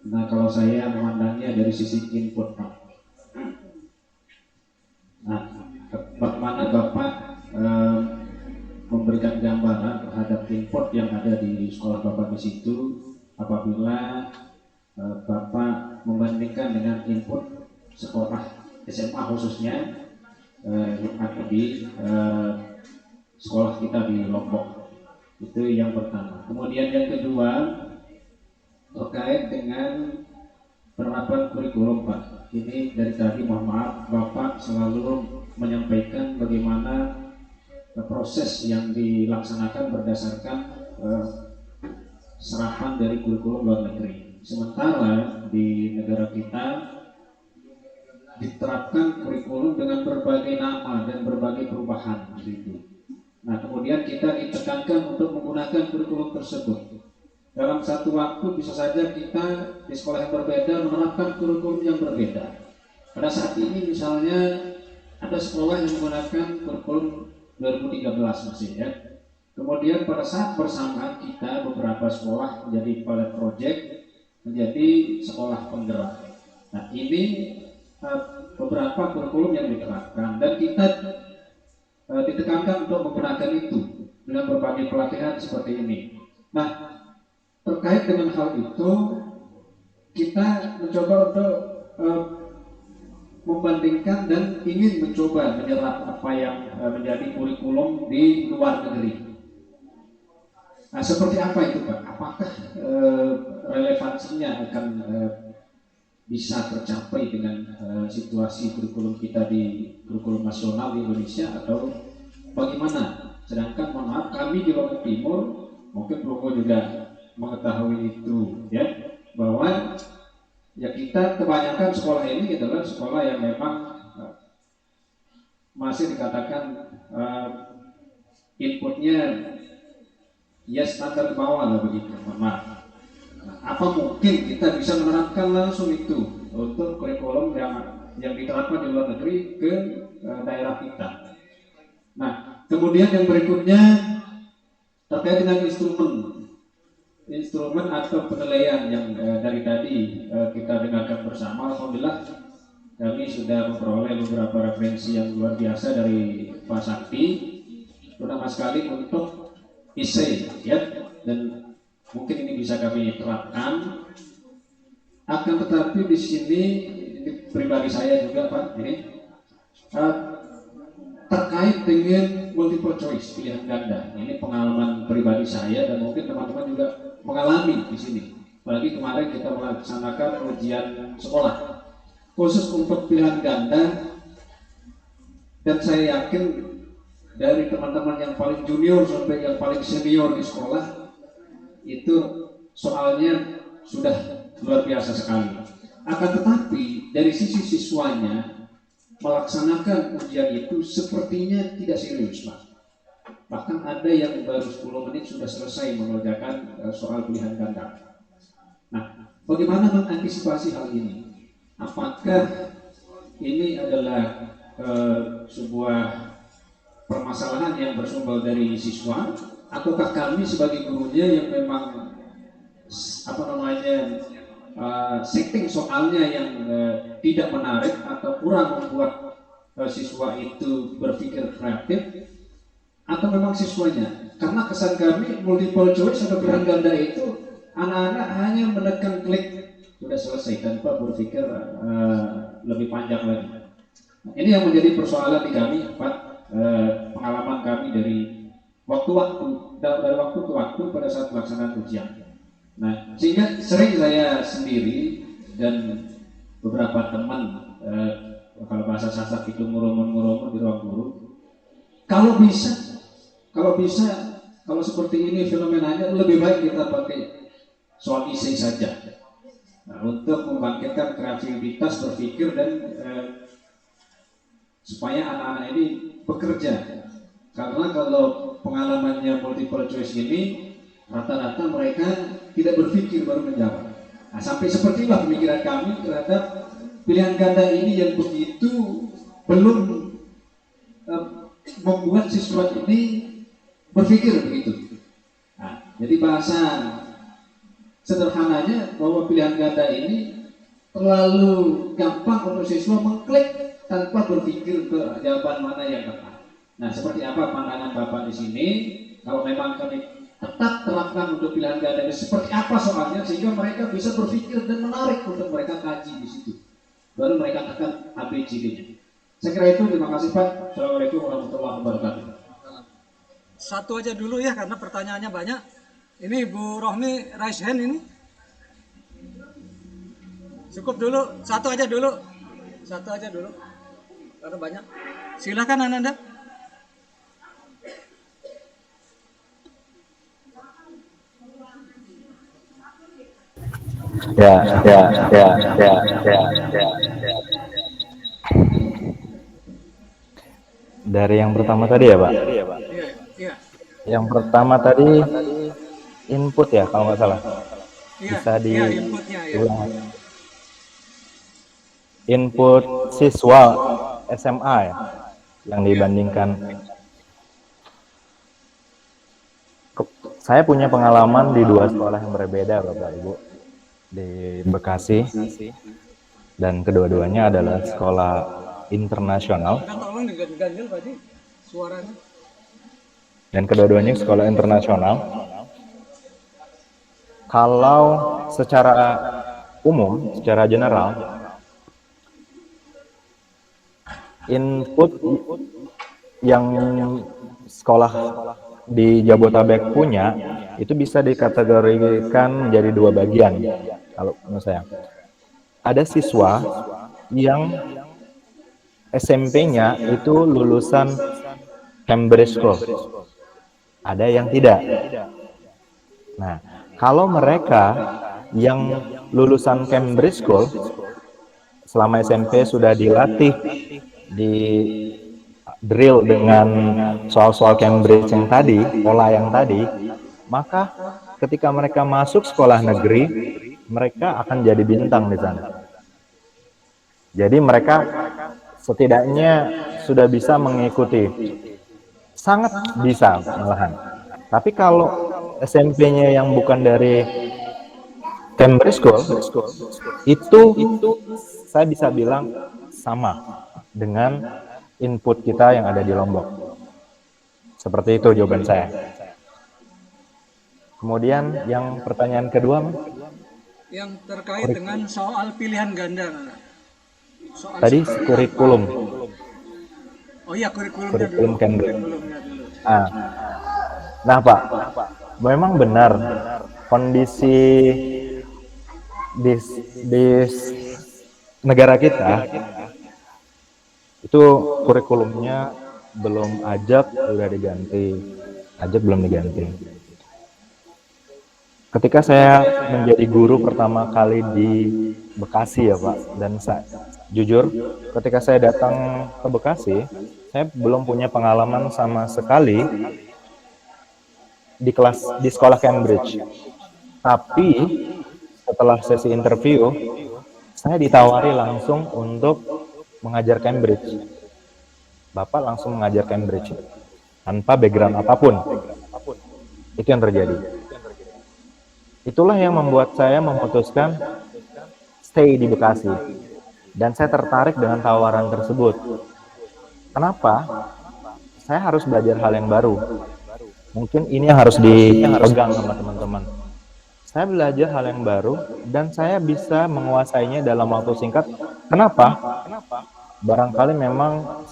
Nah, kalau saya memandangnya dari sisi input, Pak. Nah, bagaimana Bapak memberikan gambaran terhadap input yang ada di sekolah Bapak di situ apabila Bapak membandingkan dengan input sekolah SMA khususnya yang ada di sekolah kita di Lombok. Itu yang pertama. Kemudian yang kedua terkait dengan penerapan kurikulum, Pak. Ini dari tadi mohon maaf Bapak selalu menyampaikan bagaimana proses yang dilaksanakan berdasarkan serapan dari kurikulum luar negeri. Sementara di negara kita diterapkan kurikulum dengan berbagai nama dan berbagai perubahan gitu. Nah, kemudian kita ditekankan untuk menggunakan kurikulum tersebut. Dalam satu waktu bisa saja kita di sekolah yang berbeda menerapkan kurikulum yang berbeda. Pada saat ini misalnya ada sekolah yang menggunakan kurikulum 2013 masih ya. Kemudian pada saat bersamaan kita beberapa sekolah menjadi pilot project, menjadi sekolah penggerak. Nah, ini beberapa kurikulum yang diterapkan dan kita ditekankan untuk menggunakan itu dengan berbagai pelatihan seperti ini. Nah, terkait dengan hal itu kita mencoba untuk membandingkan dan ingin mencoba menyerap apa yang menjadi kurikulum di luar negeri. Nah, seperti apa itu Pak? Apakah relevansinya akan bisa tercapai dengan situasi kurikulum kita di kurikulum nasional di Indonesia atau bagaimana? Sedangkan mohon maaf kami di Lombok Timur, mungkin Provo juga mengetahui itu ya, bahwa ya kita kebanyakan sekolah ini adalah sekolah yang memang masih dikatakan inputnya ya standar bawah lah begitu, maaf. Nah, apa mungkin kita bisa menerapkan langsung itu untuk kurikulum yang diterapkan di luar negeri ke daerah kita? Nah, kemudian yang berikutnya terkait dengan instrumen atau penilaian yang dari tadi kita dengarkan bersama. Alhamdulillah kami sudah memperoleh beberapa referensi yang luar biasa dari Pak Sakti, terutama sekali untuk essay ya, dan mungkin ini bisa kami terapkan. Akan tetapi di sini ini pribadi saya juga Pak, ini terkait dengan multiple choice pilihan ganda. Ini pengalaman pribadi saya dan mungkin teman-teman juga mengalami di sini. Apalagi kemarin kita melaksanakan ujian sekolah khusus untuk pilihan ganda, dan saya yakin dari teman-teman yang paling junior sampai yang paling senior di sekolah itu soalnya sudah luar biasa sekali. Akan tetapi dari sisi siswanya melaksanakan ujian itu sepertinya tidak serius, Pak. Bahkan ada yang baru 10 menit sudah selesai mengerjakan soal pilihan ganda. Nah, bagaimana mengantisipasi hal ini? Apakah ini adalah sebuah permasalahan yang bersumber dari siswa, ataukah kami sebagai gurunya yang memang setting soalnya yang tidak menarik atau kurang membuat siswa itu berpikir kreatif, atau memang siswanya? Karena kesan kami multiple choice atau pilihan ganda itu anak-anak hanya menekan klik sudah selesai tanpa berpikir lebih panjang lagi. Nah, ini yang menjadi persoalan di kami, Pak. Pengalaman kami dari dari waktu ke waktu pada saat pelaksanaan ujian. Nah, sehingga sering saya sendiri dan beberapa teman, kalau bahasa Sasak itu ngurumon-ngurumon di ruang guru, kalau seperti ini fenomenanya, lebih baik kita pakai soal isi saja. Nah, untuk membangkitkan kreativitas berpikir dan supaya anak-anak ini bekerja. Karena kalau pengalamannya multiple choice ini, rata-rata mereka tidak berpikir baru menjawab. Nah, sampai seperti itulah pemikiran kami terhadap pilihan ganda ini yang begitu belum membuat siswa ini berpikir begitu. Nah, jadi bahasa sederhananya bahwa pilihan ganda ini terlalu gampang untuk siswa mengklik tanpa berpikir ke jawaban mana yang tepat. Nah, seperti apa pandangan Bapak di sini? Kalau memang kami tetap terapkan untuk pilihan ganda ini, seperti apa soalnya sehingga mereka bisa berpikir dan menarik untuk mereka kaji di situ. Baru mereka tekan ABCD-nya. Saya kira itu. Terima kasih, Pak. Assalamualaikum warahmatullahi wabarakatuh. Satu aja dulu ya, karena pertanyaannya banyak. Ini Bu Rohmi raise hand ini. Cukup dulu, satu aja dulu. Karena banyak. Silakan Ananda. Ya. Dari yang pertama tadi ya, Pak? Iya. Yang pertama tadi input ya, kalau nggak salah. Bisa inputnya ya. Input siswa SMA ya, yang dibandingkan. Saya punya pengalaman di dua sekolah yang berbeda, Bapak Ibu, di Bekasi, dan kedua-duanya adalah sekolah internasional. Tolong diganjel Pak Ji, suaranya. Dan kedua-duanya sekolah internasional. Kalau secara umum, secara general, input yang sekolah di Jabotabek punya itu bisa dikategorikan menjadi dua bagian. Kalau menurut saya, ada siswa yang SMP-nya itu lulusan Cambridge School, ada yang tidak. Nah, kalau mereka yang lulusan Cambridge School selama SMP sudah dilatih, di drill dengan soal-soal Cambridge yang tadi, pola yang tadi, maka ketika mereka masuk sekolah negeri, mereka akan jadi bintang di sana. Jadi mereka setidaknya sudah bisa mengikuti, sangat bisa malahan. Tapi kalau SMP-nya yang bukan dari Cambridge School, itu saya bisa bilang sama dengan input kita yang ada di Lombok. Seperti itu jawaban saya. Kemudian yang pertanyaan kedua, yang terkait dengan soal pilihan ganda. Tadi kurikulum. Oh iya, kurikulum Cambridge. Nah, Pak, memang benar kondisi di negara kita itu kurikulumnya belum ajak, udah diganti. Ajak belum diganti. Ketika saya menjadi guru pertama kali di Bekasi ya Pak, dan jujur ketika saya datang ke Bekasi, saya belum punya pengalaman sama sekali di sekolah Cambridge. Tapi setelah sesi interview, saya ditawari langsung untuk mengajar Cambridge. Bapak langsung mengajar Cambridge tanpa background apapun. Itu yang terjadi. Itulah yang membuat saya memutuskan stay di Bekasi. Dan saya tertarik dengan tawaran tersebut. Kenapa? Saya harus belajar hal yang baru. Mungkin ini yang harus dipegang sama teman-teman. Saya belajar hal yang baru dan saya bisa menguasainya dalam waktu singkat. Kenapa? Barangkali memang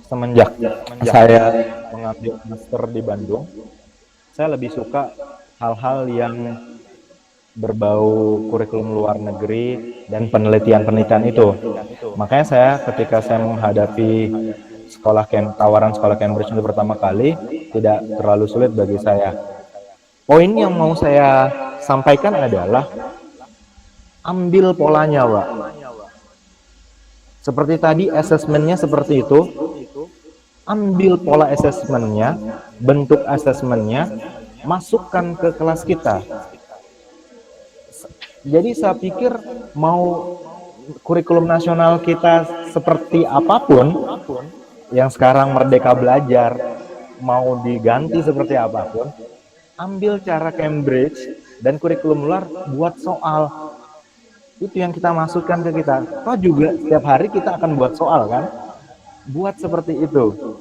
semenjak saya mengambil master di Bandung, saya lebih suka hal-hal yang berbau kurikulum luar negeri dan penelitian-penelitian itu. Makanya saya ketika saya menghadapi tawaran sekolah Cambridge itu pertama kali, tidak terlalu sulit bagi saya. Poin yang mau saya sampaikan adalah ambil polanya, Pak. Seperti tadi asesmennya seperti itu, ambil pola asesmennya, bentuk asesmennya, masukkan ke kelas kita. Jadi saya pikir mau kurikulum nasional kita seperti apapun, yang sekarang Merdeka Belajar mau diganti seperti apapun, ambil cara Cambridge dan kurikulum luar buat soal. Itu yang kita masukkan ke kita. Toh juga setiap hari kita akan buat soal kan? Buat seperti itu.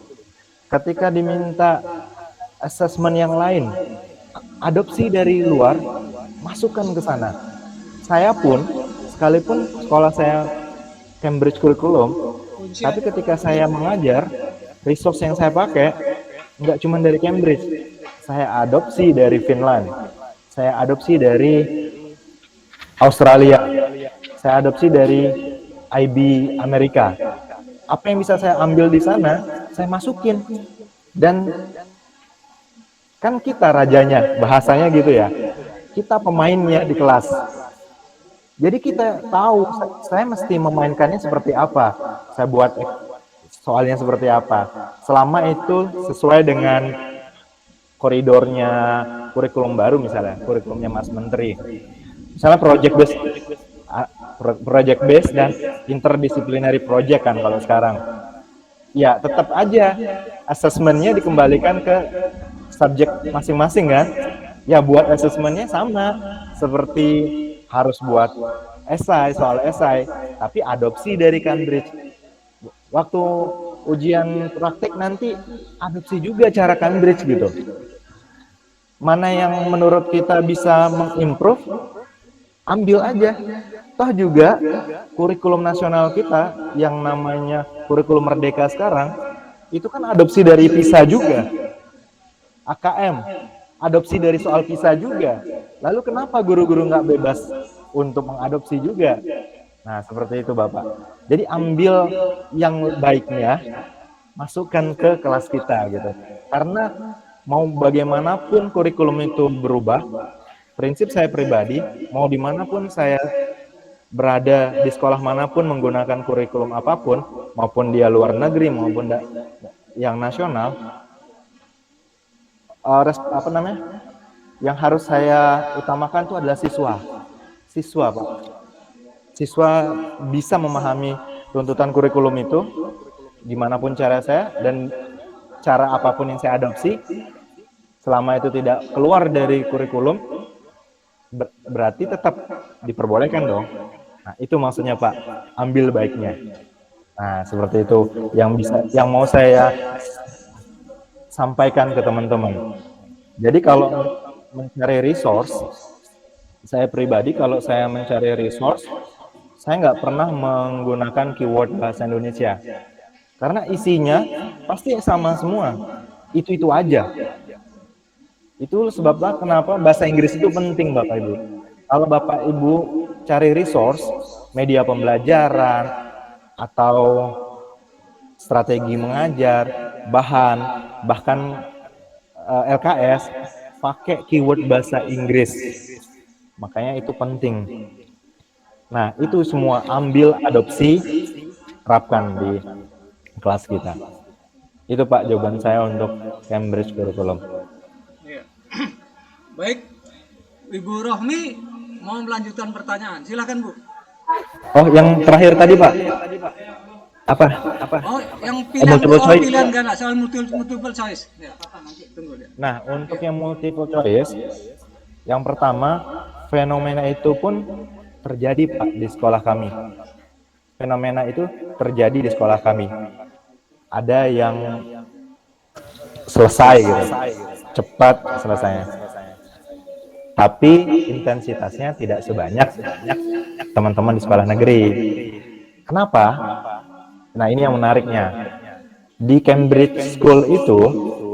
Ketika diminta asesmen yang lain, adopsi dari luar, masukkan ke sana. Saya pun, sekalipun sekolah saya Cambridge Curriculum, tapi ketika saya mengajar, resource yang saya pakai nggak cuma dari Cambridge. Saya adopsi dari Finland, saya adopsi dari Australia, saya adopsi dari IB Amerika. Apa yang bisa saya ambil di sana, saya masukin. Dan kan kita rajanya, bahasanya gitu ya. Kita pemainnya di kelas. Jadi kita tahu saya mesti memainkannya seperti apa. Saya buat soalnya seperti apa. Selama itu sesuai dengan koridornya kurikulum baru misalnya, kurikulumnya Mas Menteri. Misalnya project based dan interdisciplinary project kan kalau sekarang. Ya, tetap aja asesmennya dikembalikan ke subjek masing-masing kan. Ya, buat asesmennya sama seperti harus buat esai, soal esai, tapi adopsi dari Cambridge. Waktu ujian praktik nanti adopsi juga cara Cambridge gitu. Mana yang menurut kita bisa mengimprove, ambil aja. Toh juga kurikulum nasional kita yang namanya kurikulum merdeka sekarang, itu kan adopsi dari PISA juga. AKM, adopsi dari soal PISA juga. Lalu kenapa guru-guru nggak bebas untuk mengadopsi juga? Nah, seperti itu Bapak. Jadi ambil yang baiknya, masukkan ke kelas kita gitu. Karena mau bagaimanapun kurikulum itu berubah, prinsip saya pribadi, mau dimanapun saya berada di sekolah manapun menggunakan kurikulum apapun, maupun dia luar negeri maupun yang nasional, yang harus saya utamakan itu adalah siswa Pak. Siswa bisa memahami tuntutan kurikulum itu dimanapun cara saya dan cara apapun yang saya adopsi, selama itu tidak keluar dari kurikulum, berarti tetap diperbolehkan dong. Nah, itu maksudnya Pak, ambil baiknya. Nah, seperti itu yang mau saya sampaikan ke teman-teman. Jadi kalau mencari resource, saya pribadi kalau saya mencari resource, saya nggak pernah menggunakan keyword bahasa Indonesia. Karena isinya pasti sama semua. Itu aja. Itu sebabnya kenapa bahasa Inggris itu penting Bapak Ibu. Kalau Bapak Ibu cari resource, media pembelajaran, atau strategi mengajar, bahkan LKS, pakai keyword bahasa Inggris. Makanya itu penting. Nah, itu semua ambil, adopsi, terapkan di kelas kita. Itu Pak jawaban saya untuk Cambridge Curriculum. Iya. Baik, Ibu Rohmi mau melanjutkan pertanyaan. Silakan Bu. Oh, yang terakhir tadi Pak. Apa? Oh, yang pilihan multiple choice. pilihan ganda soal multiple choice. Ya, nanti tunggu dia. Nah, untuk yang multiple choice, yang pertama, fenomena itu pun terjadi Pak di sekolah kami. Fenomena itu terjadi di sekolah kami. Ada yang selesai gitu, cepat selesainya. Tapi intensitasnya tidak sebanyak teman-teman di sekolah negeri. Kenapa? Nah, ini yang menariknya. Di Cambridge School itu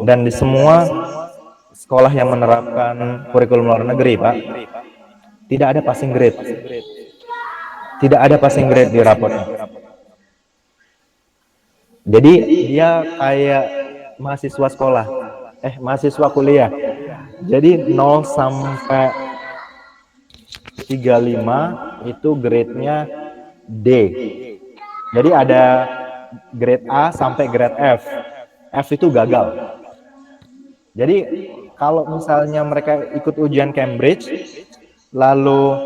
dan di semua sekolah yang menerapkan kurikulum luar negeri, Pak, tidak ada passing grade. Tidak ada passing grade di raportnya. Jadi dia kayak mahasiswa sekolah, mahasiswa kuliah. Jadi 0 sampai 35 itu grade-nya D. Jadi ada grade A sampai grade F. F itu gagal. Jadi kalau misalnya mereka ikut ujian Cambridge, lalu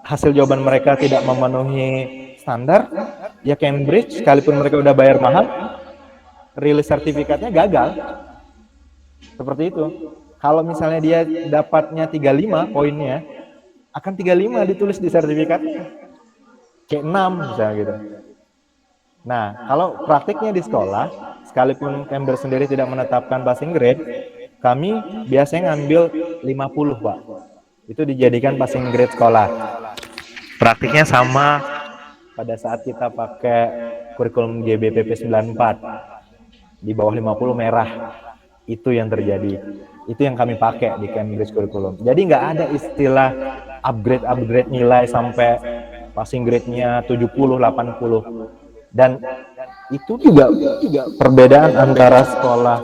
hasil jawaban mereka tidak memenuhi standar, ya Cambridge sekalipun mereka udah bayar mahal, rilis sertifikatnya gagal. Seperti itu. Kalau misalnya dia dapatnya 35 poinnya, akan 35 ditulis di sertifikatnya. Kayak 6 misalnya gitu. Nah, kalau praktiknya di sekolah, sekalipun Cambridge sendiri tidak menetapkan passing grade, kami biasanya ngambil 50, Pak. Itu dijadikan passing grade sekolah. Praktiknya sama pada saat kita pakai kurikulum GBPP 94. Di bawah 50 merah. Itu yang terjadi. Itu yang kami pakai di Cambridge Curriculum. Jadi nggak ada istilah upgrade nilai sampai passing grade-nya 70, 80. Dan itu juga perbedaan antara sekolah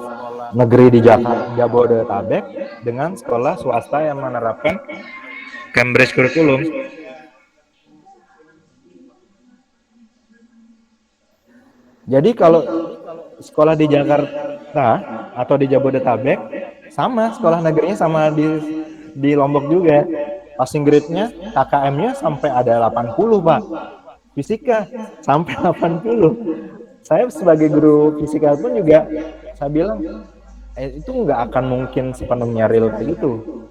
negeri di Jakarta, Jabodetabek dengan sekolah swasta yang menerapkan Cambridge Curriculum. Jadi kalau sekolah di Jakarta atau di Jabodetabek sama, sekolah negerinya sama di Lombok juga. Passing grade-nya, KKM-nya sampai ada 80, Pak. Fisika sampai 80. Saya sebagai guru fisika pun juga saya bilang itu nggak akan mungkin sepenuhnya real itu.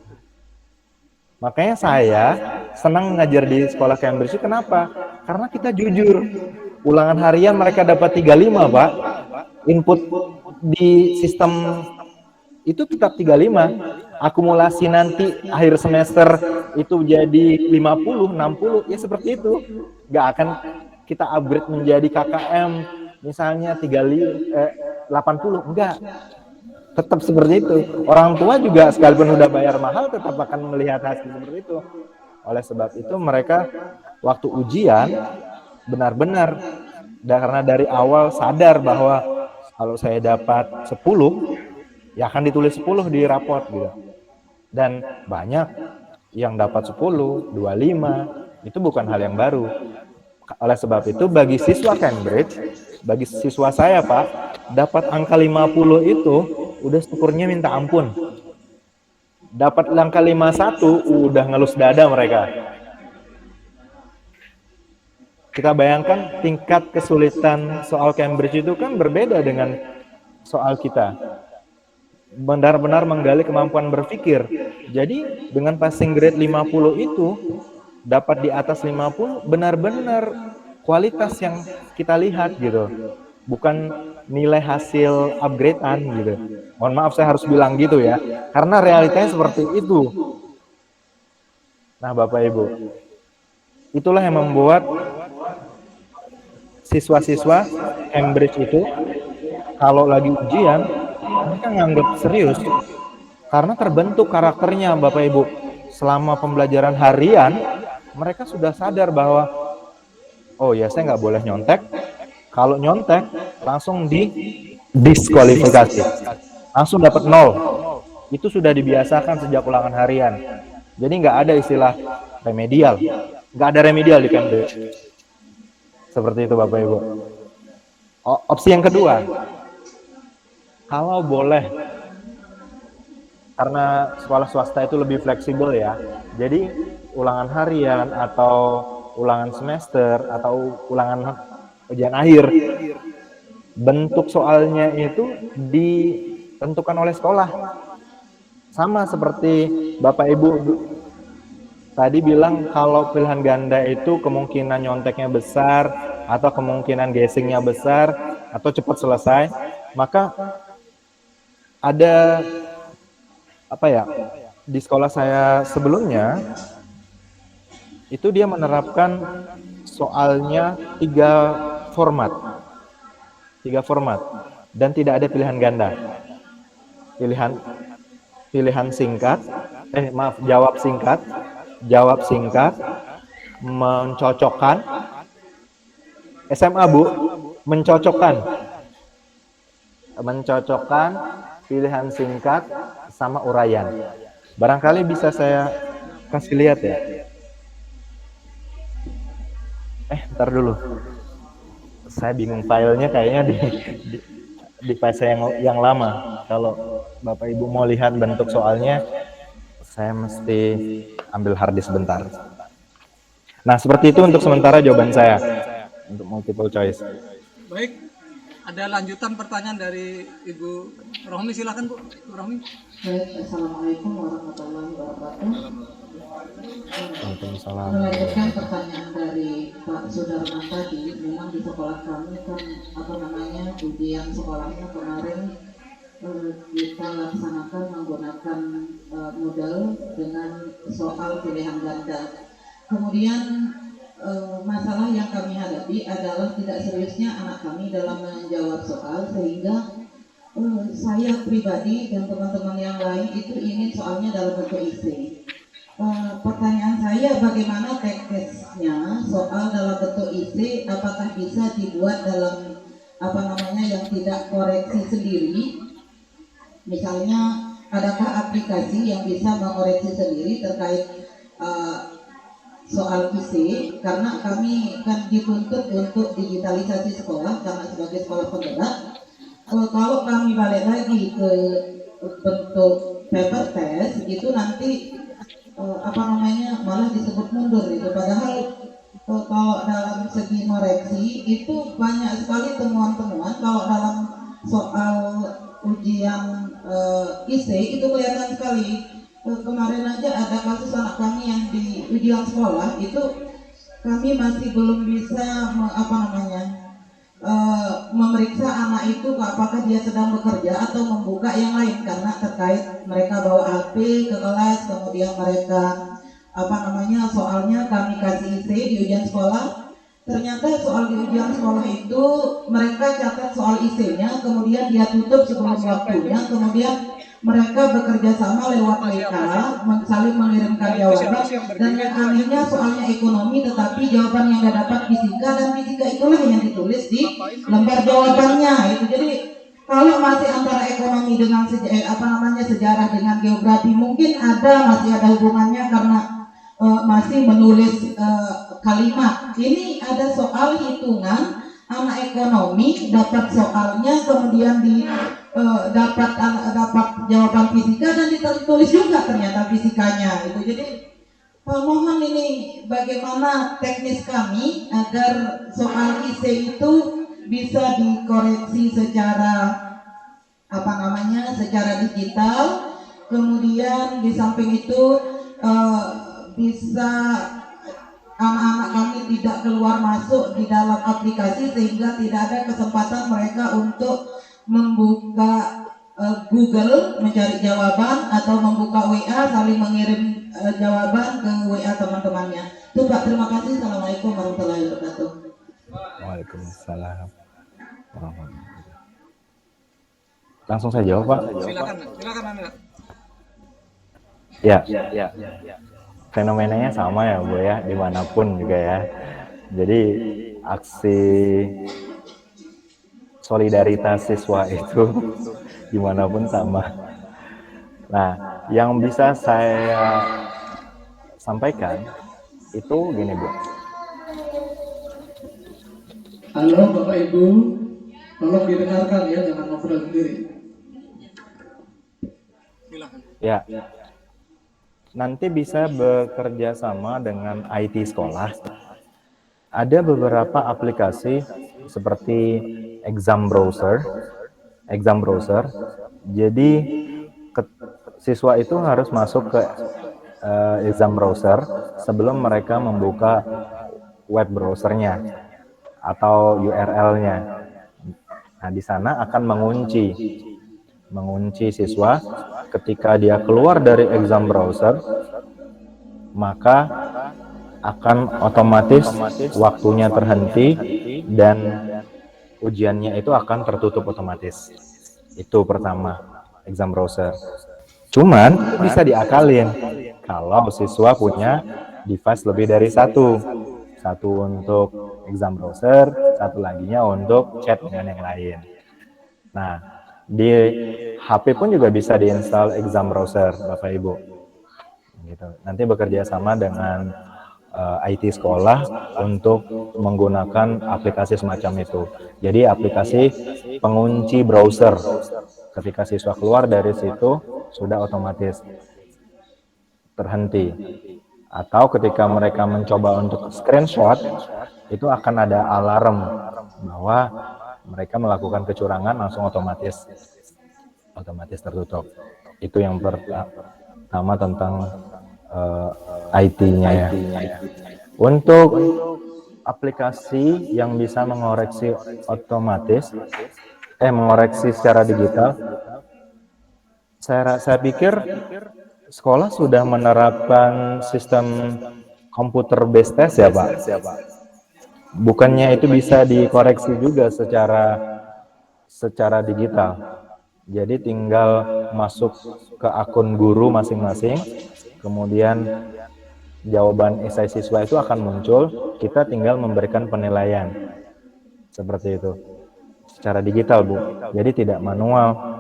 Makanya saya senang ngajar di sekolah Cambridge itu kenapa? Karena kita jujur. Ulangan harian mereka dapat 35, Pak. Input di sistem itu tetap 35. Akumulasi nanti akhir semester itu jadi 50, 60, ya seperti itu. Nggak akan kita upgrade menjadi KKM misalnya 80, enggak. Tetap seperti itu. Orang tua juga sekalipun udah bayar mahal tetap akan melihat hasil seperti itu. Oleh sebab itu mereka waktu ujian benar-benar karena dari awal sadar bahwa kalau saya dapat 10 ya akan ditulis 10 di raport gitu. Dan banyak yang dapat 10, 25, itu bukan hal yang baru. Oleh sebab itu bagi siswa Cambridge, bagi siswa saya Pak, dapat angka 50 itu udah syukurnya minta ampun. Dapat angka 51 udah ngelus dada mereka. Kita bayangkan tingkat kesulitan soal Cambridge itu kan berbeda dengan soal kita. Benar-benar menggali kemampuan berpikir. Jadi dengan passing grade 50 itu dapat di atas 50 benar-benar kualitas yang kita lihat gitu. Bukan nilai hasil upgradean gitu. Mohon maaf saya harus bilang gitu ya. Karena realitanya seperti itu. Nah, Bapak Ibu, itulah yang membuat siswa-siswa Cambridge itu kalau lagi ujian mereka nganggap serius karena terbentuk karakternya Bapak Ibu. Selama pembelajaran harian mereka sudah sadar bahwa oh ya saya nggak boleh nyontek, kalau nyontek langsung di diskualifikasi, langsung dapat 0. itu sudah dibiasakan sejak ulangan harian. Jadi nggak ada istilah remedial, nggak ada remedial di Kemdikbud. Seperti itu Bapak Ibu. Opsi yang kedua, kalau boleh, karena sekolah swasta itu lebih fleksibel ya, jadi ulangan harian atau ulangan semester atau ulangan ujian akhir, bentuk soalnya itu ditentukan oleh sekolah. Sama seperti Bapak Ibu tadi bilang kalau pilihan ganda itu kemungkinan nyonteknya besar atau kemungkinan guessingnya besar atau cepat selesai, maka ada di sekolah saya sebelumnya itu dia menerapkan soalnya tiga format dan tidak ada pilihan ganda, pilihan singkat, jawab singkat, mencocokkan. SMA Bu, mencocokkan pilihan singkat sama uraian. Barangkali bisa saya kasih lihat ya. Ntar dulu. Saya bingung filenya kayaknya di PC yang lama. Kalau Bapak Ibu mau lihat bentuk soalnya, saya mesti ambil harddisk sebentar. Nah, seperti itu untuk sementara jawaban saya untuk multiple choice. Baik, ada lanjutan pertanyaan dari Ibu Rohmi, silakan Bu. Ibu Rohmi. Baik, Assalamualaikum warahmatullahi wabarakatuh. Waalaikumsalam. Melanjutkan pertanyaan dari Pak Sudarman tadi, memang di sekolah kami kan ujian sekolahnya kemarin kita laksanakan menggunakan model dengan soal pilihan ganda. Kemudian masalah yang kami hadapi adalah tidak seriusnya anak kami dalam menjawab soal, sehingga saya pribadi dan teman-teman yang lain itu ingin soalnya dalam bentuk isi. Pertanyaan saya, bagaimana teknisnya soal dalam bentuk isi, apakah bisa dibuat dalam yang tidak koreksi sendiri? Misalnya, adakah aplikasi yang bisa mengoreksi sendiri terkait soal isi? Karena kami kan dituntut untuk digitalisasi sekolah karena sebagai sekolah penggerak. Kalau kami balik lagi ke bentuk paper test, itu nanti malah disebut mundur itu. Padahal kalau dalam segi koreksi itu banyak sekali temuan-temuan. Kalau dalam soal ujian IC itu kelihatan sekali. Kemarin aja ada kasus anak kami yang di ujian sekolah itu kami masih belum bisa memeriksa anak itu apakah dia sedang bekerja atau membuka yang lain, karena terkait mereka bawa HP ke kelas, kemudian mereka soalnya kami kasih IC di ujian sekolah. Ternyata soal di ujian sekolah itu mereka catat soal IC-nya, kemudian dia tutup sebelum waktunya, kemudian mereka bekerja sama lewat WK, saling mengirimkan jawaban, dan yang anehnya soalnya ekonomi, tetapi jawaban yang didapat fisika, dan fisika itulah yang ditulis di lembar jawabannya. Itu jadi kalau masih antara ekonomi dengan sejarah dengan geografi mungkin masih ada hubungannya karena masih menulis kalimat. Ini ada soal hitungan, anak ekonomi dapat soalnya, kemudian dapat jawaban fisika dan ditulis juga ternyata fisikanya itu. Jadi mohon ini bagaimana teknis kami agar soal IC itu bisa dikoreksi secara secara digital. Kemudian di samping itu bisa anak-anak kami tidak keluar masuk di dalam aplikasi, sehingga tidak ada kesempatan mereka untuk membuka Google mencari jawaban atau membuka WA saling mengirim jawaban ke WA teman-temannya. Itu Pak, terima kasih. Assalamualaikum warahmatullahi wabarakatuh. Waalaikumsalam. Langsung saya jawab Pak. Silakan Anda. Ya. Fenomenanya sama ya Bu ya, dimanapun juga ya. Jadi aksi solidaritas siswa itu dimanapun sama. Nah, yang bisa saya sampaikan itu gini, Bu. Halo Bapak Ibu, tolong didengarkan ya, jangan ngobrol sendiri. Silakan. Ya, nanti bisa bekerja sama dengan IT sekolah. Ada beberapa aplikasi seperti exam browser. Jadi siswa itu harus masuk ke exam browser sebelum mereka membuka web browsernya atau URL-nya. Nah, di sana akan mengunci siswa. Ketika dia keluar dari exam browser, maka akan otomatis waktunya terhenti dan ujiannya itu akan tertutup otomatis. Itu pertama, exam browser. Cuman bisa diakalin kalau siswa punya device lebih dari satu. Satu untuk exam browser, satu laginya untuk chat dengan yang lain. Nah, di HP pun juga bisa diinstal exam browser, Bapak Ibu. Gitu. Nanti bekerja sama dengan IT sekolah untuk menggunakan aplikasi semacam itu. Jadi aplikasi pengunci browser. Ketika siswa keluar dari situ sudah otomatis terhenti. Atau ketika mereka mencoba untuk screenshot, itu akan ada alarm bahwa mereka melakukan kecurangan, langsung otomatis tertutup. Itu yang pertama tentang IT-nya ya. Untuk aplikasi yang bisa mengoreksi otomatis, mengoreksi secara digital, saya pikir sekolah sudah menerapkan sistem komputer based test ya Pak. Bukannya itu bisa dikoreksi juga secara digital. Jadi tinggal masuk ke akun guru masing-masing, kemudian jawaban esai siswa itu akan muncul, kita tinggal memberikan penilaian. Seperti itu. Secara digital, Bu. Jadi tidak manual.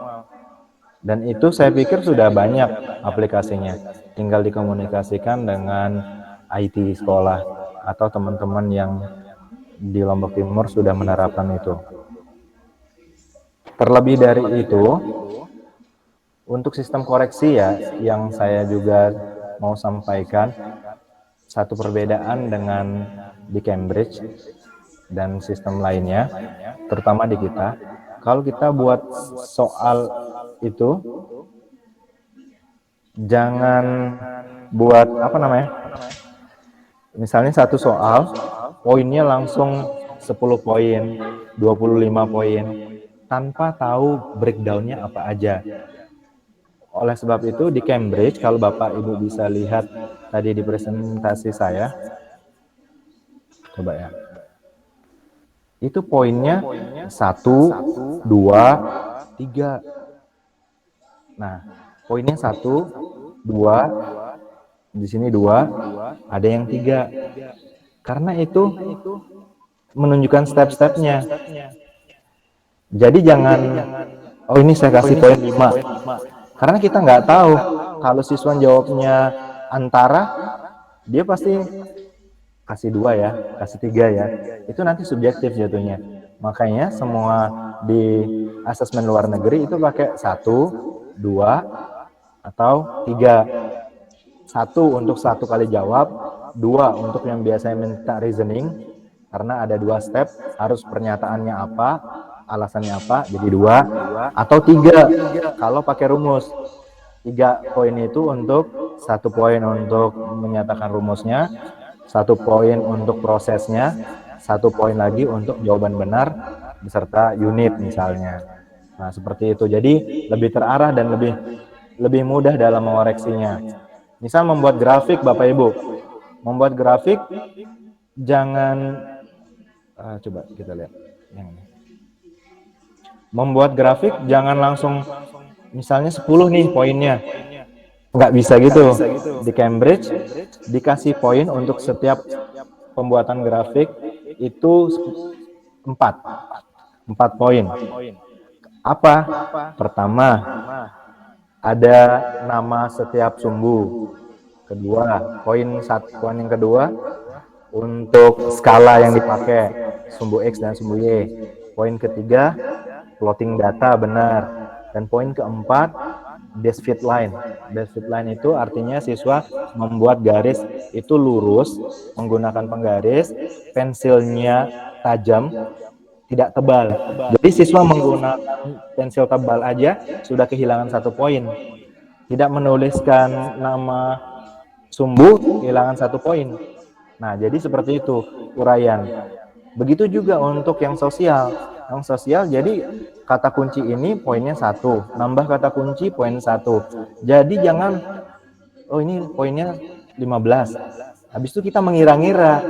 Dan itu saya pikir sudah banyak aplikasinya. Tinggal dikomunikasikan dengan IT sekolah atau teman-teman yang di Lombok Timur sudah menerapkan itu. Terlebih dari itu, untuk sistem koreksi ya, yang saya juga mau sampaikan, satu perbedaan dengan di Cambridge dan sistem lainnya, terutama di kita, kalau kita buat soal itu, jangan buat misalnya satu soal, poinnya langsung 10 poin, 25 poin, tanpa tahu breakdown-nya apa aja. Oleh sebab itu di Cambridge, kalau Bapak Ibu bisa lihat tadi di presentasi saya, coba ya, itu poinnya 1, 2, 3. Nah, poinnya 1, 2, di sini 2, ada yang 3. Karena itu menunjukkan step-stepnya. Jadi jangan, oh ini saya kasih poin 5. Karena kita nggak tahu, kalau siswa jawabnya antara, dia pasti kasih 2 ya, kasih 3 ya. Itu nanti subjektif jatuhnya. Makanya semua di asesmen luar negeri itu pakai 1, 2, atau 3. 1 untuk 1 kali jawab, 2 untuk yang biasanya minta reasoning, karena ada 2 step, harus pernyataannya apa, alasannya apa, jadi 2, atau 3 kalau pakai rumus. 3 poin itu untuk 1 poin untuk menyatakan rumusnya, 1 poin untuk prosesnya, 1 poin lagi untuk jawaban benar beserta unit misalnya. Nah, seperti itu. Jadi lebih terarah dan lebih mudah dalam mengoreksinya. Misal membuat grafik, Bapak Ibu. Membuat grafik jangan coba kita lihat yang ini. Membuat grafik jangan langsung misalnya 10 nih poinnya. Nggak bisa gitu. Di Cambridge dikasih poin untuk setiap pembuatan grafik itu 4 poin. Apa? Pertama, ada nama setiap sumbu. Kedua, poin yang kedua untuk skala yang dipakai, sumbu X dan sumbu Y. Poin ketiga, plotting data benar. Dan poin keempat, dash fit line. Dash fit line itu artinya siswa membuat garis itu lurus menggunakan penggaris, pensilnya tajam, tidak tebal. Jadi siswa menggunakan pensil tebal aja sudah kehilangan 1 poin. Tidak menuliskan nama sumbu, kehilangan 1 poin. Nah, jadi seperti itu uraian. Begitu juga untuk yang sosial. Yang sosial jadi kata kunci ini poinnya 1, nambah kata kunci poin 1. Jadi jangan, oh ini poinnya 15. Habis itu kita mengira-ngira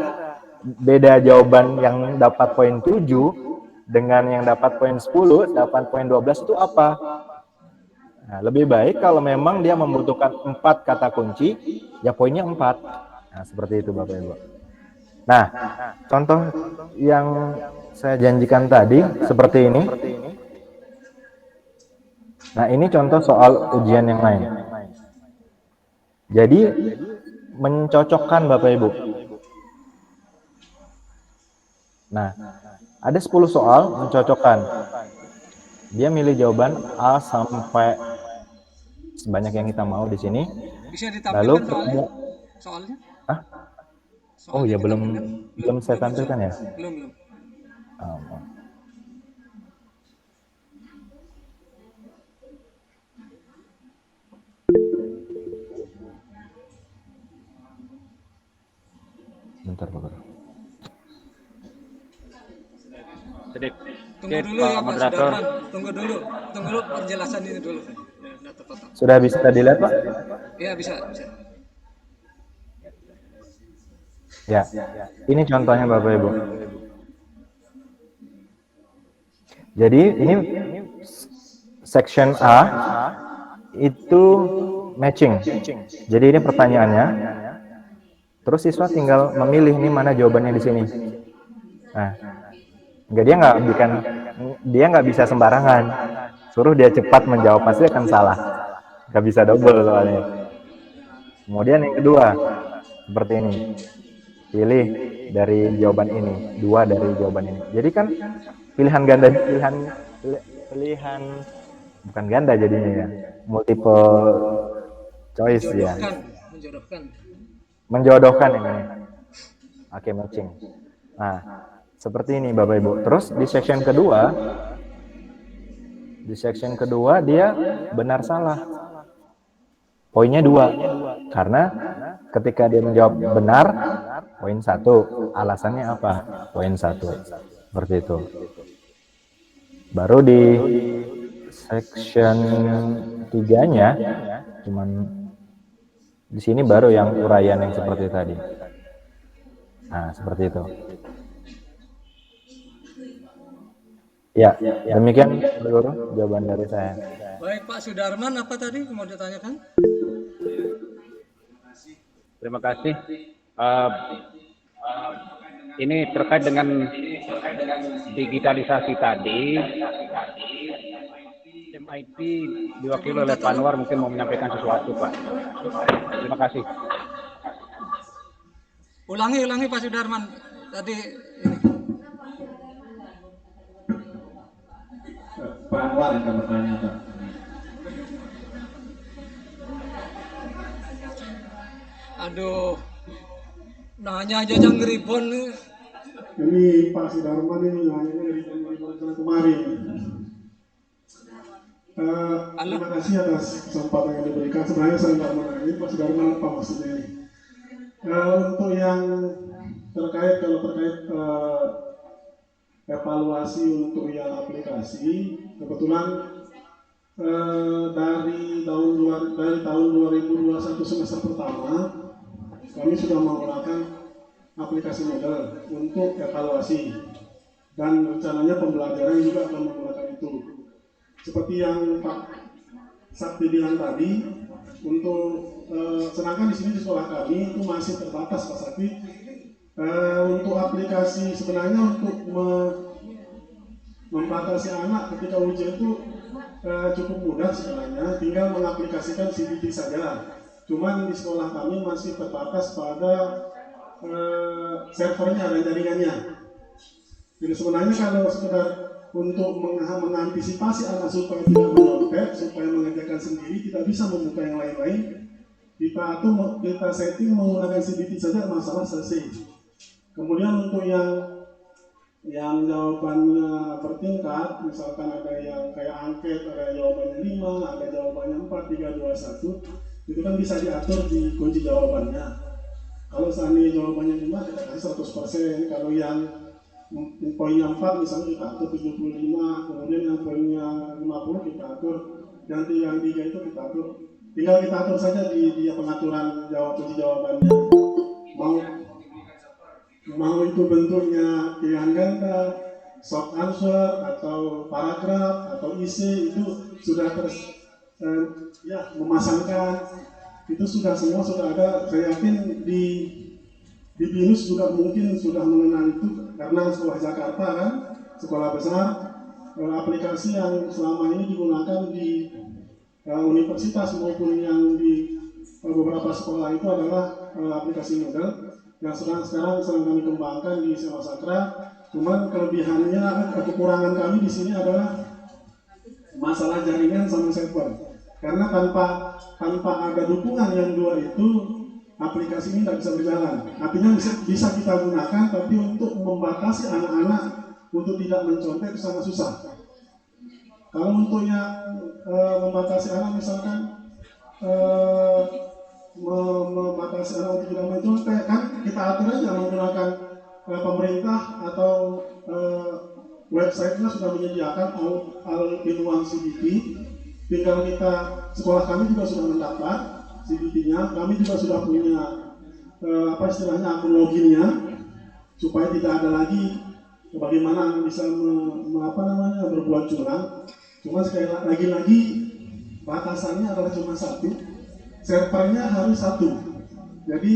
beda jawaban yang dapat poin 7 dengan yang dapat poin 10, dapat poin 12 itu apa? Nah, lebih baik kalau memang dia membutuhkan 4 kata kunci, ya poinnya 4. Nah, seperti itu Bapak Ibu. Nah, contoh yang saya janjikan tadi seperti ini. Nah, ini contoh soal ujian yang lain. Jadi, mencocokkan Bapak Ibu. Nah, ada 10 soal mencocokkan. Dia milih jawaban A sampai sebanyak yang kita mau di sini. Bisa ditampilkan Lalu soalnya? Hah? Oh ya, belum saya tampilkan ya? Belum. Oh. Bentar, Pak. Tunggu dulu ya Pak Sudarman. Tunggu dulu penjelasan ini dulu. Sudah bisa dilihat Pak? Iya bisa. Ya, ini contohnya Bapak Ibu. Jadi ini section A itu matching. Jadi ini pertanyaannya. Terus siswa tinggal memilih nih mana jawabannya di sini. Nah, dia nggak bisa sembarangan. Suruh dia cepat menjawab pasti akan salah. Nggak bisa double soalnya. Kemudian yang kedua seperti ini. Pilih dari jawaban ini, 2 dari jawaban ini. Jadi kan pilihan bukan ganda jadinya ya, multiple choice ya. Menjodohkan ini. Oke, matching. Nah, seperti ini Bapak Ibu. Terus di section kedua dia benar salah. Poinnya 2. Karena ketika dia menjawab benar, poin 1. Alasannya apa? Poin 1. Seperti itu. Baru di section 3-nya, cuman di sini baru yang uraian yang seperti tadi. Nah, seperti itu. Ya, demikian seluruh jawaban dari saya. Baik Pak Sudarman, apa tadi mau ditanyakan? Terima kasih. Ini terkait dengan digitalisasi tadi. MIT diwakili oleh Pak Anwar mungkin mau menyampaikan sesuatu, Pak. Terima kasih. Ulangi Pak Sudarman tadi ini. Pak Anwar yang akan bertanya, Pak. Aduh, nanya aja jangan ngeribon nih. Ini Pak Sudarman ini nanya dari kemarin. Terima kasih atas kesempatan yang diberikan. Sebenarnya saya nggak mau nanya Pak Sudarman apa maksudnya ini. Untuk yang terkait evaluasi untuk yang aplikasi, kebetulan dari tahun 2021 semester pertama kami sudah menggunakan aplikasi model untuk evaluasi dan rencananya pembelajaran juga akan menggunakan itu. Seperti yang Pak Sakti bilang tadi, untuk sedangkan di sini di sekolah kami itu masih terbatas Pak Sakti. Untuk aplikasi sebenarnya untuk membatasi anak ketika ujian itu cukup mudah sebenarnya, tinggal mengaplikasikan CBT saja. Cuman di sekolah kami masih terbatas pada servernya dan jaringannya. Jadi sebenarnya kalau sekedar untuk mengantisipasi anak supaya tidak menyontek, supaya mengerjakan sendiri, tidak bisa membuka yang lain-lain, kita setting menggunakan CBT saja, masalah selesai. Kemudian untuk yang jawabannya bertingkat, misalkan ada yang kayak angket, ada jawabannya 5, ada jawabannya 4, 3, 2, 1, itu kan bisa diatur di kunci jawabannya. Kalau seandainya jawabannya 5, kita kasih 100%. Kalau yang poinnya 4 misalnya kita atur 75, kemudian yang poinnya 50 kita atur, yang 3 itu kita atur. Tinggal kita atur saja di pengaturan kunci jawabannya. Mau itu bentuknya pilihan ganda, short answer, atau paragraf, atau isi, itu sudah memasangkan, itu semua sudah ada. Saya yakin di BINUS juga mungkin sudah mengenal itu, karena sekolah Jakarta kan, sekolah besar, aplikasi yang selama ini digunakan di universitas maupun yang di beberapa sekolah itu adalah aplikasi Moodle yang sekarang kami kembangkan di SMA Sakra. Cuman kelebihannya, kekurangan kami di sini adalah masalah jaringan sama server. Karena tanpa ada dukungan yang dua itu, aplikasi ini tidak bisa berjalan. Artinya bisa kita gunakan, tapi untuk membatasi anak-anak untuk tidak mencontek itu sangat susah. Kalau untuk yang membatasi anak, misalkan membatasi anak untuk tidak mencontek, kan kita atur aja menggunakan pemerintah atau websitenya sudah menyediakan all-in-one CBT. Tinggal sekolah kami juga sudah mendaftar CBT-nya, kami juga sudah punya akun loginnya, supaya tidak ada lagi bagaimana bisa berbuat curang. Cuma sekali lagi batasannya adalah cuma satu, servernya harus satu. Jadi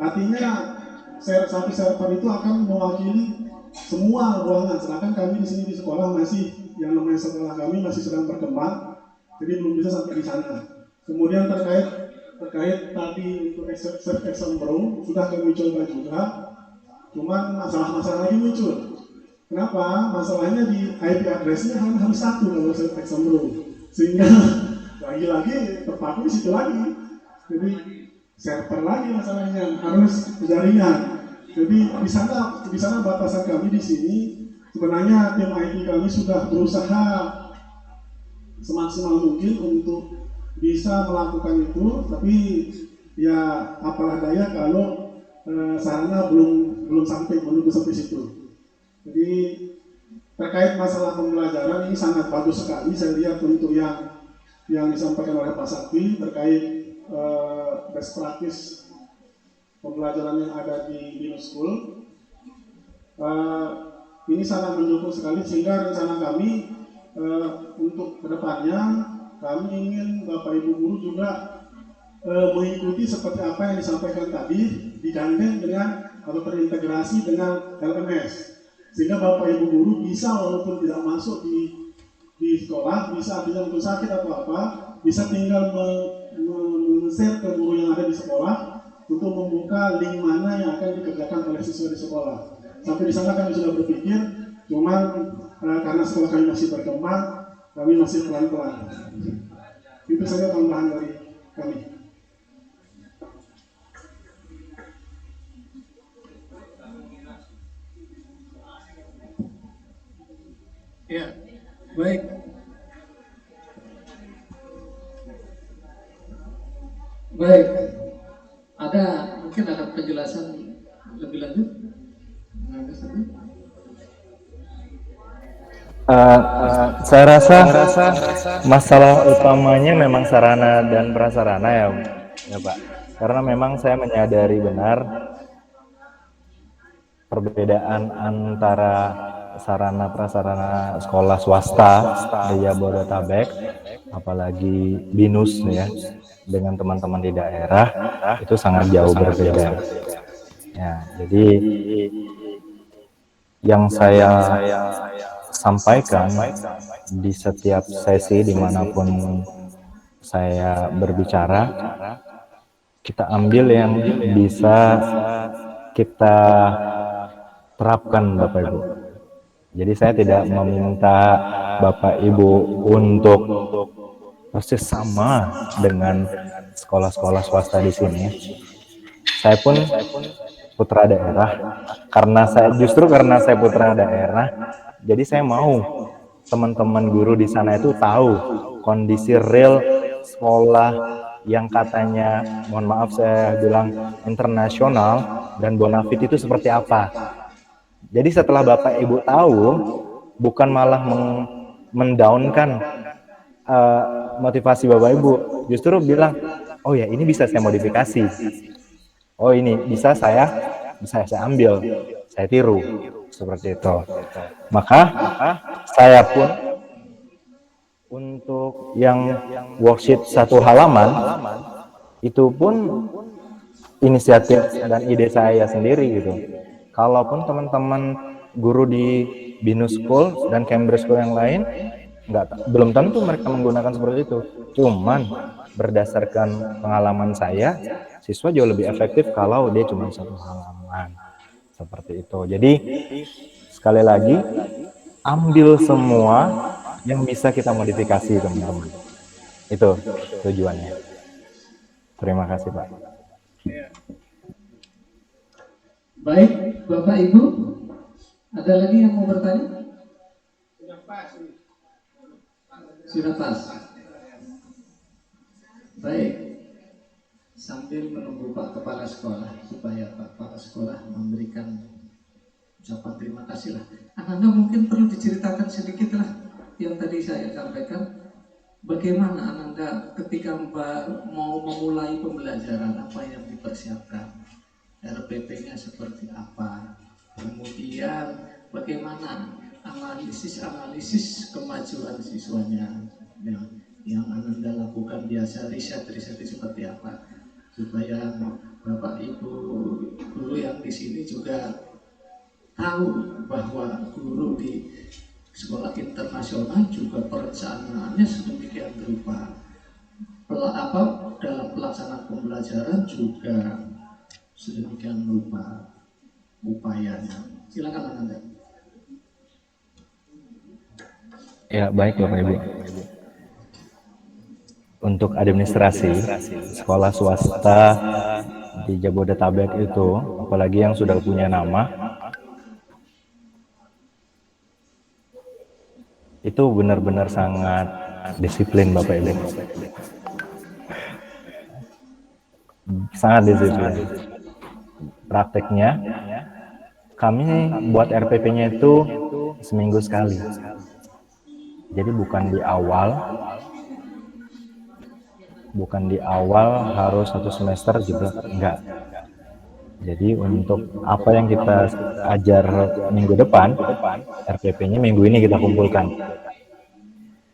artinya satu server itu akan mewakili semua ruangan. Sedangkan kami di sini di sekolah masih, yang namanya sekolah kami masih sedang berkembang, jadi belum bisa sampai di sana. Kemudian terkait tadi untuk exam bro sudah kami coba juga, cuman masalah lagi muncul. Kenapa? Masalahnya di IP address-nya harus satu kalau exam bro, sehingga lagi-lagi terpaku di situ lagi. Jadi server lagi masalahnya, harus jaringan. Jadi di sana batasan kami di sini. Sebenarnya tim IT kami sudah berusaha semaksimal mungkin untuk bisa melakukan itu, tapi ya apalah daya kalau sarana belum sampai menunggu sampai situ. Jadi terkait masalah pembelajaran ini sangat bagus sekali. Saya lihat untuk yang disampaikan oleh Pak Sakti terkait best practice pembelajaran yang ada di BINUS School, ini sangat mendukung sekali, sehingga rencana kami untuk kedepannya kami ingin Bapak Ibu Guru juga mengikuti seperti apa yang disampaikan tadi, digandeng dengan atau terintegrasi dengan LMS, sehingga Bapak Ibu Guru bisa walaupun tidak masuk di sekolah, bisa artinya untuk sakit atau apa, bisa tinggal men-share ke guru yang ada di sekolah untuk membuka link mana yang akan dikerjakan oleh siswa di sekolah. Sampai di sana kami sudah berpikir, cuman karena sekolah kami masih berkembang, kami masih pelan-pelan. Itu saja tambahan dari kami. Ya, baik. Baik. Mungkin ada penjelasan lebih lanjut? Saya rasa masalah utamanya memang sarana dan prasarana ya Pak. Karena memang saya menyadari benar perbedaan antara sarana prasarana sekolah swasta di Jabodetabek, apalagi BINUS ya, dengan teman-teman di daerah itu sangat jauh berbeda. Ya, jadi yang saya sampaikan di setiap sesi dimanapun saya berbicara, kita ambil yang bisa kita terapkan Bapak Ibu. Jadi saya tidak meminta Bapak Ibu untuk persis sama dengan sekolah-sekolah swasta di sini. Saya pun putra daerah. Karena saya putra daerah, jadi saya mau teman-teman guru di sana itu tahu kondisi real sekolah yang katanya, mohon maaf saya bilang internasional dan bonafit itu seperti apa. Jadi setelah Bapak Ibu tahu, bukan malah mendownkan motivasi Bapak Ibu, justru bilang, oh ya ini bisa saya modifikasi, oh ini bisa saya ambil, saya tiru, seperti itu. Maka saya pun untuk yang worksheet 1 halaman itu pun inisiatif dan ide saya sendiri gitu. Kalaupun teman-teman guru di Binus School dan Cambridge School yang lain belum tentu mereka menggunakan seperti itu. Cuman berdasarkan pengalaman saya, siswa jauh lebih efektif kalau dia cuma 1 halaman. Seperti itu. Jadi sekali lagi ambil semua yang bisa kita modifikasi, teman-teman. Itu tujuannya. Terima kasih, Pak. Baik, Bapak Ibu, ada lagi yang mau bertanya? Sudah pas. Baik, sambil menunggu Pak Kepala Sekolah supaya Pak Kepala Sekolah memberikan ucapan terima kasih lah. Anda mungkin perlu diceritakan sedikit lah yang tadi saya sampaikan. Bagaimana Anda ketika mau memulai pembelajaran, apa yang dipersiapkan? RPP-nya seperti apa? Kemudian bagaimana analisis kemajuan siswanya yang Anda lakukan biasa, riset seperti apa, supaya Bapak Ibu guru yang di sini juga tahu bahwa guru di sekolah internasional juga perencanaannya sedemikian rupa, dalam pelaksanaan pembelajaran juga sedemikian rupa upayanya. Silakan Anda. Ya, baik Bapak Ibu. Untuk administrasi sekolah swasta di Jabodetabek itu, apalagi yang sudah punya nama, itu benar-benar sangat disiplin Bapak Ibu. Sangat disiplin. Prakteknya, kami buat RPP-nya itu seminggu sekali. Jadi bukan di awal harus 1 semester juga enggak. Jadi untuk apa yang kita ajar minggu depan, RPP-nya minggu ini kita kumpulkan.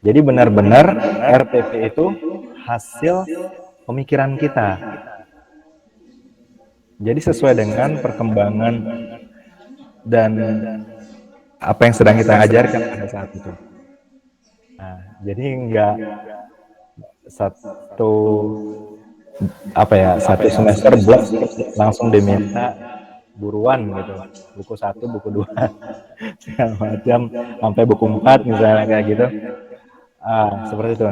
Jadi benar-benar RPP itu hasil pemikiran kita. Jadi sesuai dengan perkembangan dan apa yang sedang kita ajarkan pada saat itu. Nah, jadi enggak satu semester buat langsung diminta buruan gitu, buku 1, buku 2 segala macam sampai buku 4 misalnya kayak gitu, seperti itu.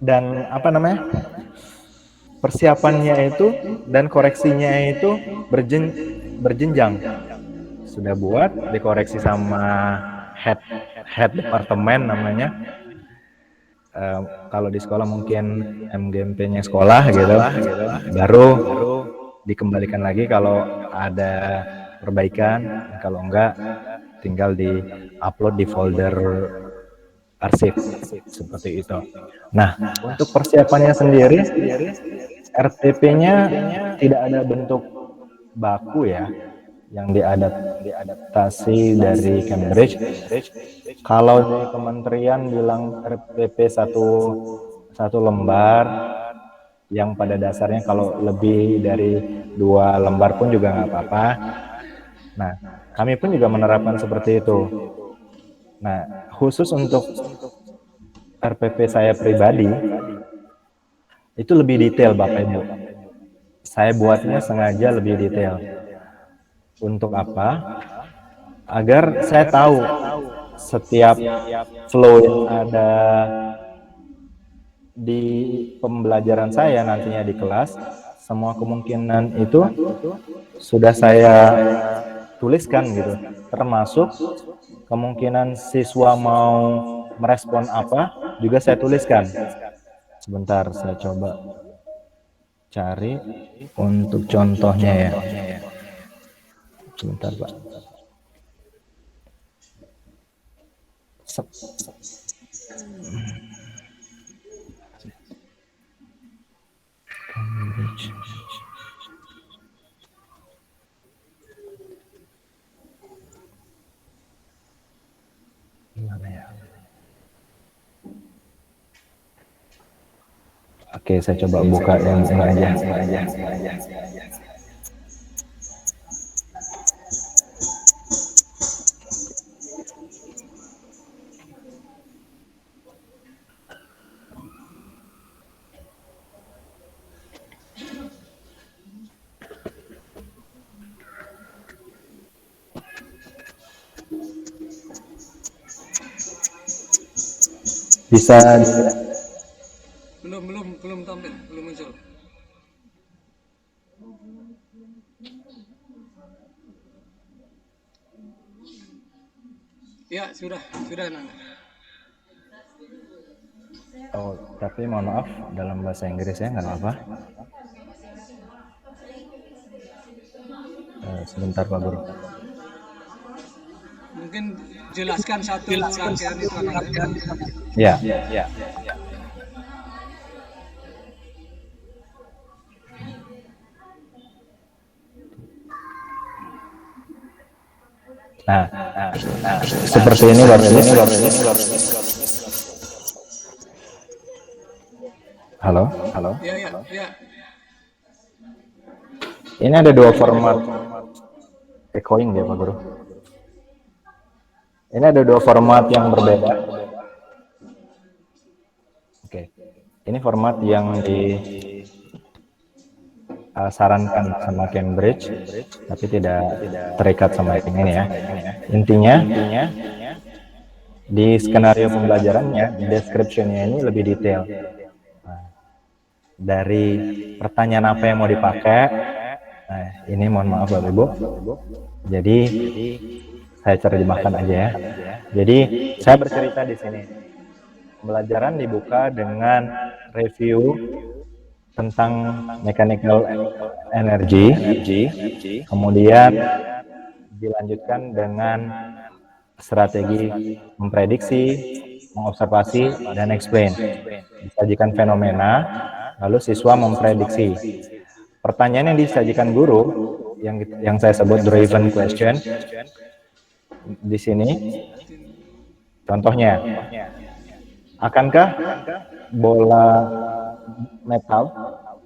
Dan apa namanya, persiapannya itu dan koreksinya itu berjenjang. Sudah buat, dikoreksi sama head departemen namanya. Kalau di sekolah mungkin MGMP-nya sekolah gitu, baru dikembalikan lagi kalau ada perbaikan, kalau enggak tinggal di-upload di folder arsip, seperti itu. Nah, untuk persiapannya sendiri, RTP-nya tidak ada bentuk baku ya, yang diadaptasi dari Cambridge. Kalau di kementerian bilang RPP satu lembar, yang pada dasarnya kalau lebih dari 2 lembar pun juga nggak apa-apa. Nah, kami pun juga menerapkan seperti itu. Nah, khusus untuk RPP saya pribadi, itu lebih detail Bapak Ibu. Saya buatnya sengaja lebih detail. Untuk apa? Agar saya tahu setiap flow yang ada di pembelajaran saya nantinya di kelas, semua kemungkinan itu sudah saya tuliskan gitu, termasuk kemungkinan siswa mau merespon apa juga saya tuliskan. Sebentar, saya coba cari untuk contohnya ya. Sebentar Pak. Gimana ya? Oke, saya coba buka yang ini aja. Bisa Belum tampil, belum muncul. Ya, sudah Nanda. Oh, tapi mohon maaf dalam bahasa Inggris ya, nggak apa-apa. Sebentar Pak Guru. Mungkin jelaskan satu rangkaian itu Ananda. Ya. Nah, seperti ini Bapak Ibu. Halo. Ya. Ini ada dua format echoing ya Pak Guru. Ini ada dua format yang berbeda. Oke. Ini format yang disarankan sama Cambridge, tapi tidak terikat sama yang ini ya. Intinya di skenario pembelajarannya, description-nya ini lebih detail. Nah, dari pertanyaan apa yang mau dipakai. Nah, ini mohon maaf Bapak Ibu. Jadi saya terjemahkan aja ya. Jadi saya bercerita di sini. Pembelajaran dibuka dengan review tentang mechanical energy, kemudian dilanjutkan dengan strategi memprediksi, mengobservasi, dan explain. Disajikan fenomena, lalu siswa memprediksi. Pertanyaan yang disajikan guru, yang saya sebut driven question, di sini contohnya, akankah bola metal,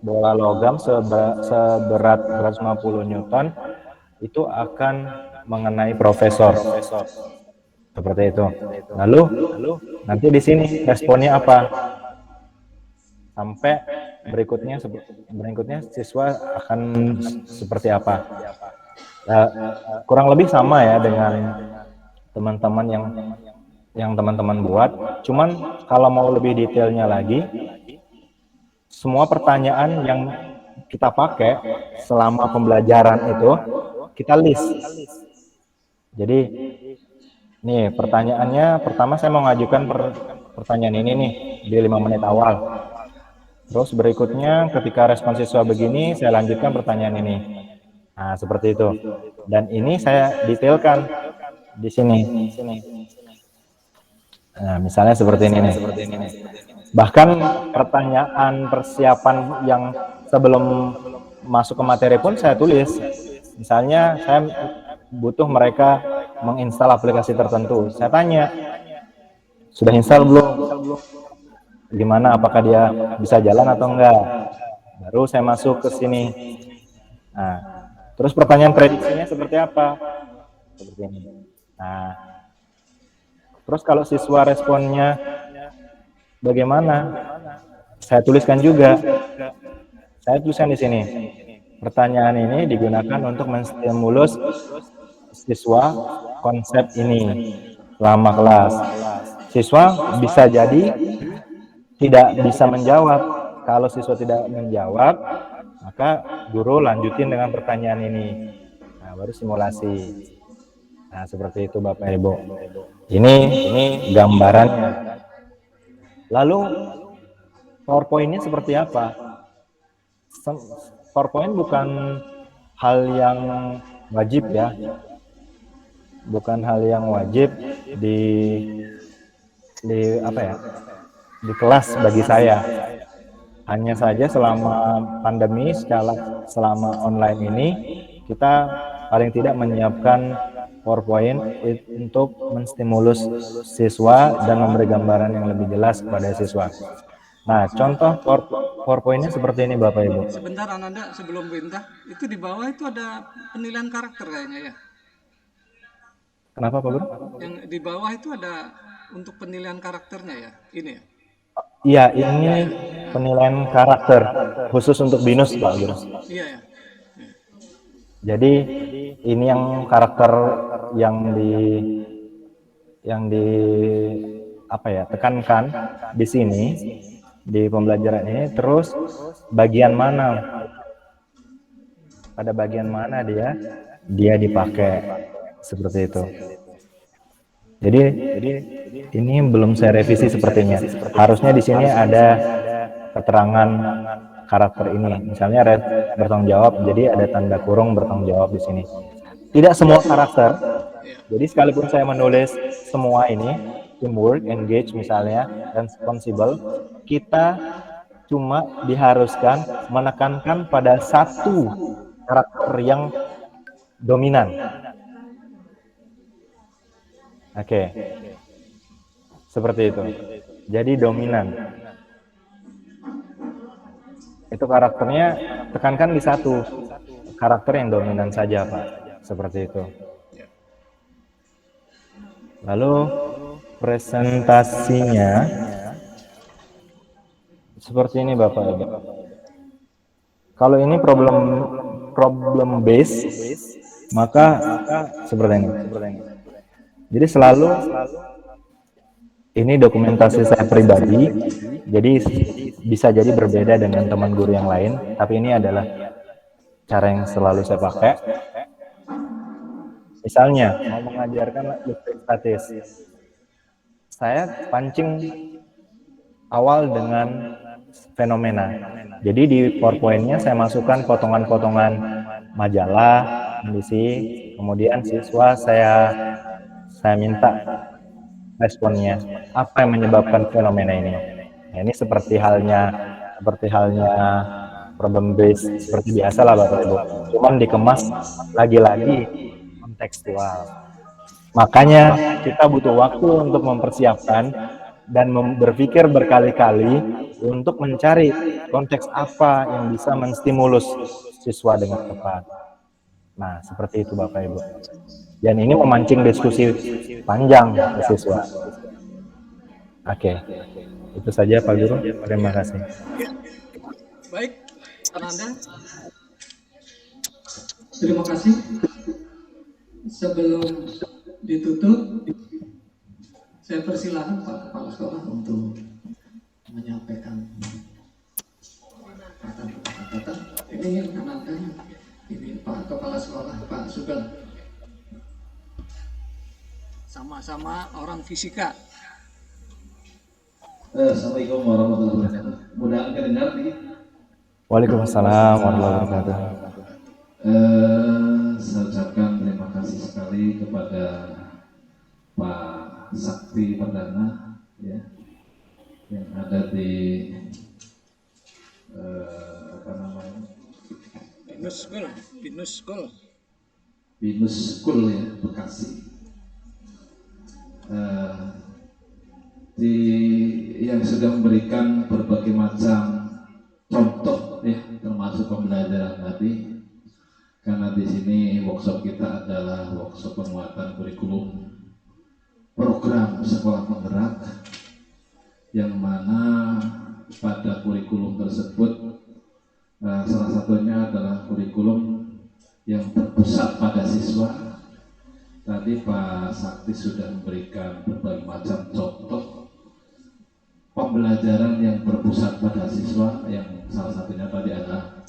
bola logam seberat 150 Newton itu akan mengenai profesor, seperti itu. Lalu nanti di sini responnya apa? Sampai berikutnya siswa akan seperti apa? Kurang lebih sama ya dengan teman-teman yang teman-teman buat. Cuman kalau mau lebih detailnya lagi, semua pertanyaan yang kita pakai selama pembelajaran itu kita list. Jadi nih pertanyaannya, pertama saya mau ngajukan pertanyaan ini nih di 5 menit awal. Terus berikutnya ketika respon siswa begini, saya lanjutkan pertanyaan ini. Nah, seperti itu. Dan ini saya detailkan di sini. Nah, misalnya seperti ini nih. Bahkan pertanyaan persiapan yang sebelum masuk ke materi pun saya tulis. Misalnya saya butuh mereka menginstal aplikasi tertentu. Saya tanya, sudah install belum? Gimana, apakah dia bisa jalan atau enggak? Baru saya masuk ke sini. Nah, Terus pertanyaan prediksinya seperti apa? Seperti ini. Nah, terus kalau siswa responnya bagaimana? Saya tuliskan juga. Saya tuliskan di sini. Pertanyaan ini digunakan untuk menstimulus siswa konsep ini selama kelas. Siswa bisa jadi tidak bisa menjawab. Kalau siswa tidak menjawab, maka guru lanjutin dengan pertanyaan ini. Nah, baru simulasi. Nah, seperti itu Bapak Ibu. Ini gambarannya. Lalu PowerPoint-nya seperti apa? PowerPoint bukan hal yang wajib ya. Bukan hal yang wajib di apa ya? Di kelas bagi saya. Hanya saja selama pandemi, selama online ini, kita paling tidak menyiapkan PowerPoint untuk menstimulus siswa dan memberi gambaran yang lebih jelas kepada siswa. Nah, contoh PowerPoint-nya seperti ini Bapak Ibu. Sebentar Ananda, sebelum pindah, itu di bawah itu ada penilaian karakter kayaknya ya. Kenapa Pak Guru? Yang di bawah itu ada untuk penilaian karakternya ya, ini ya. Iya, ini penilaian karakter khusus untuk BINUS Pak Guru. Iya ya. Jadi ini yang karakter yang di apa ya, tekankan di sini di pembelajaran ini. Terus bagian mana, pada bagian mana dia dipakai, seperti itu. Jadi ini belum saya revisi sepertinya. Harusnya di sini ada keterangan karakter ini. Misalnya bertanggung jawab, jadi ada tanda kurung bertanggung jawab di sini. Tidak semua karakter. Jadi sekalipun saya menulis semua ini, teamwork, engage misalnya, dan responsible, kita cuma diharuskan menekankan pada satu karakter yang dominan. Oke. Seperti itu. Jadi dominan. Itu karakternya tekankan di satu karakter yang dominan saja Pak, seperti itu. Lalu presentasinya seperti ini Bapak Ibu. Kalau ini problem base, maka seperti ini. Jadi selalu ini dokumentasi saya pribadi, jadi bisa jadi berbeda dengan teman guru yang lain, tapi ini adalah cara yang selalu saya pakai. Misalnya, mau mengajarkan statis, saya pancing awal dengan fenomena. Jadi di PowerPoint-nya saya masukkan potongan-potongan majalah, kondisi, kemudian siswa saya minta responnya, apa yang menyebabkan fenomena ini. Nah, ini seperti halnya problem base seperti biasa lah Bapak Ibu, cuman dikemas lagi-lagi kontekstual. Makanya kita butuh waktu untuk mempersiapkan dan berpikir berkali-kali untuk mencari konteks apa yang bisa menstimulus siswa dengan tepat. Nah, seperti itu Bapak Ibu. Dan ini memancing diskusi panjang ke siswa. Oke, itu saja Pak Guru. Terima kasih. Baik, Ananda. Terima kasih. Sebelum ditutup, saya persilahkan Pak Kepala Sekolah untuk menyampaikan kata-kata. Ini Ananda, ini Pak Kepala Sekolah, Pak Sugeng. Sama-sama orang fisika. Assalamualaikum warahmatullahi wabarakatuh. Mudah kedengar nih. Waalaikumsalam warahmatullahi wabarakatuh. Saya ucapkan terima kasih sekali kepada Pak Sakti Perdana ya, yang ada di apa namanya, Binus School ya, Bekasi. Yang sudah memberikan berbagai macam contoh ya, termasuk pembelajaran tadi, karena di sini workshop kita adalah workshop penguatan kurikulum program sekolah penggerak, yang mana pada kurikulum tersebut salah satunya adalah kurikulum yang berpusat pada siswa. Tadi Pak Sakti sudah memberikan berbagai macam contoh pembelajaran yang berpusat pada siswa, yang salah satunya tadi adalah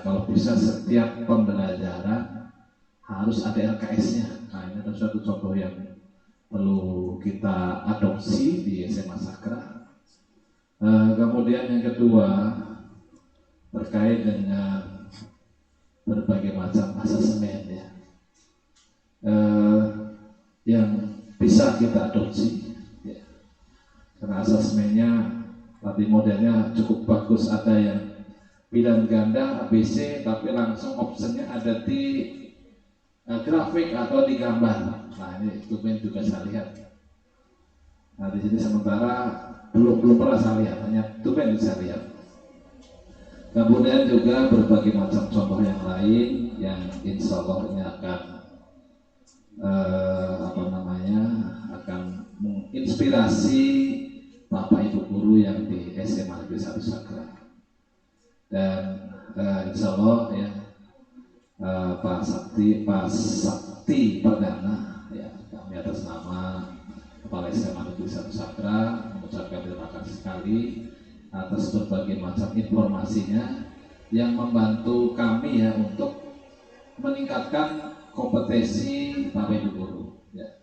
kalau bisa setiap pembelajaran harus ada LKS-nya. Nah, ini adalah suatu contoh yang perlu kita adopsi di SMA Sakra. Kemudian yang kedua terkait dengan berbagai macam asesmen ya, yang bisa kita adopsi ya. Karena asesmennya tadi modelnya cukup bagus, ada yang pilihan ganda ABC tapi langsung optionnya ada di grafik atau di gambar. Nah, ini dokumen juga saya lihat. Nah, di sini sementara belum pernah saya lihat, hanya dokumen yang saya lihat. Kemudian juga berbagai macam contoh yang lain yang insya Allah ini akan akan menginspirasi Bapak Ibu guru yang di SMA Negeri 1 Sakra. Dan insya Allah ya, Pak Sakti Perdana ya, kami atas nama Kepala SMA Negeri 1 Sakra mengucapkan terima kasih sekali atas berbagai macam informasinya yang membantu kami ya untuk meningkatkan kompetensi Bapak Ibu guru ya.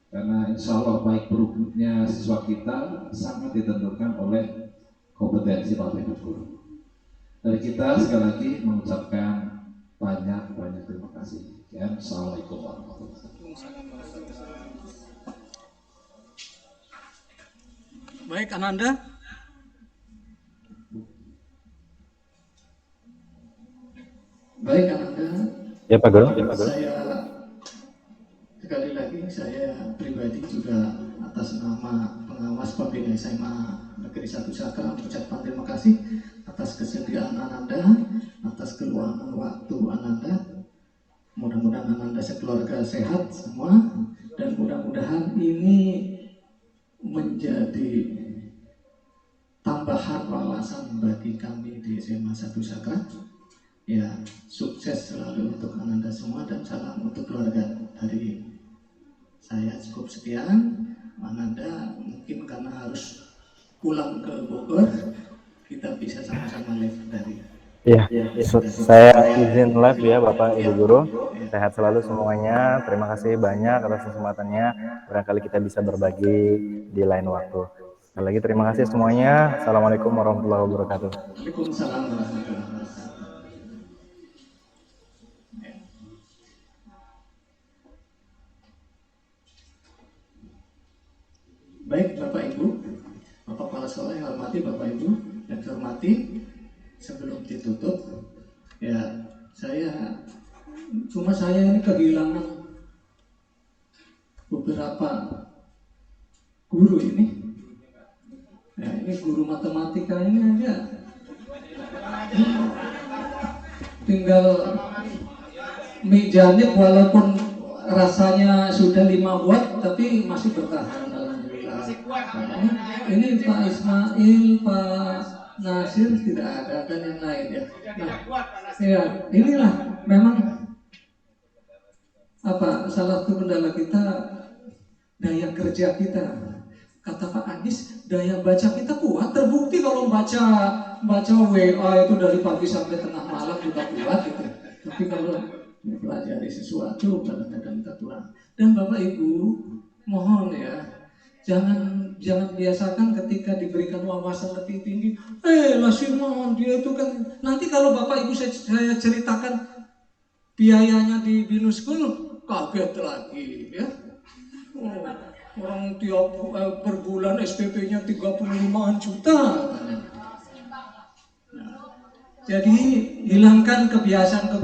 Karena insya Allah baik buruknya siswa kita sangat ditentukan oleh kompetensi Bapak Ibu guru. Dari kita sekali lagi mengucapkan banyak terima kasih. Ya, Assalamualaikum warahmatullahi wabarakatuh. Baik, Ananda. Baik, Ananda. Ya Pak Guru. Saya sekali lagi saya pribadi juga atas nama pengawas pembina SMA Negeri 1 Sakra mengucapkan terima kasih atas kesediaan Ananda, atas keluangan waktu Ananda. Mudah-mudahan Ananda sekeluarga sehat semua, dan mudah-mudahan ini menjadi tambahan wawasan bagi kami di SMA 1 Sakra. Ya, sukses selalu untuk Ananda semua dan salam untuk keluarga. Dari saya cukup sekian. Ananda mungkin karena harus pulang ke Bogor, kita bisa sama-sama live dari. Iya, saya izin live ya Bapak Ibu Guru. Sehat selalu semuanya. Terima kasih banyak atas kesempatannya. Barangkali kita bisa berbagi di lain waktu. Sekali lagi terima kasih semuanya. Assalamualaikum warahmatullahi wabarakatuh. Waalaikumsalam warahmatullahi wabarakatuh. Baik Bapak Ibu, Bapak Kepala Sekolah yang hormati, Bapak Ibu yang hormati, sebelum ditutup ya saya ini kehilangan beberapa guru ini. Ya, ini guru matematika ini aja tinggal mejanya walaupun rasanya sudah 5 watt tapi masih bertahan. Ini Pak Ismail, Pak Nasir tidak ada, dan yang lain ya. Nah, ya inilah memang salah satu kendala kita, daya kerja kita. Kata Pak Anies, daya baca kita kuat, terbukti kalau baca WA itu dari pagi sampai tengah malam juga kuat gitu. Tapi kalau mempelajari sesuatu kadang-kadang kita kurang. Dan Bapak Ibu mohon ya, jangan biasakan ketika diberikan wawasan lebih tinggi. Lasimon dia itu kan nanti kalau Bapak Ibu saya ceritakan biayanya di Binus School, kaget lagi ya. Orang tiap per bulan SPP-nya 35 juta. Nah, jadi hilangkan kebiasaan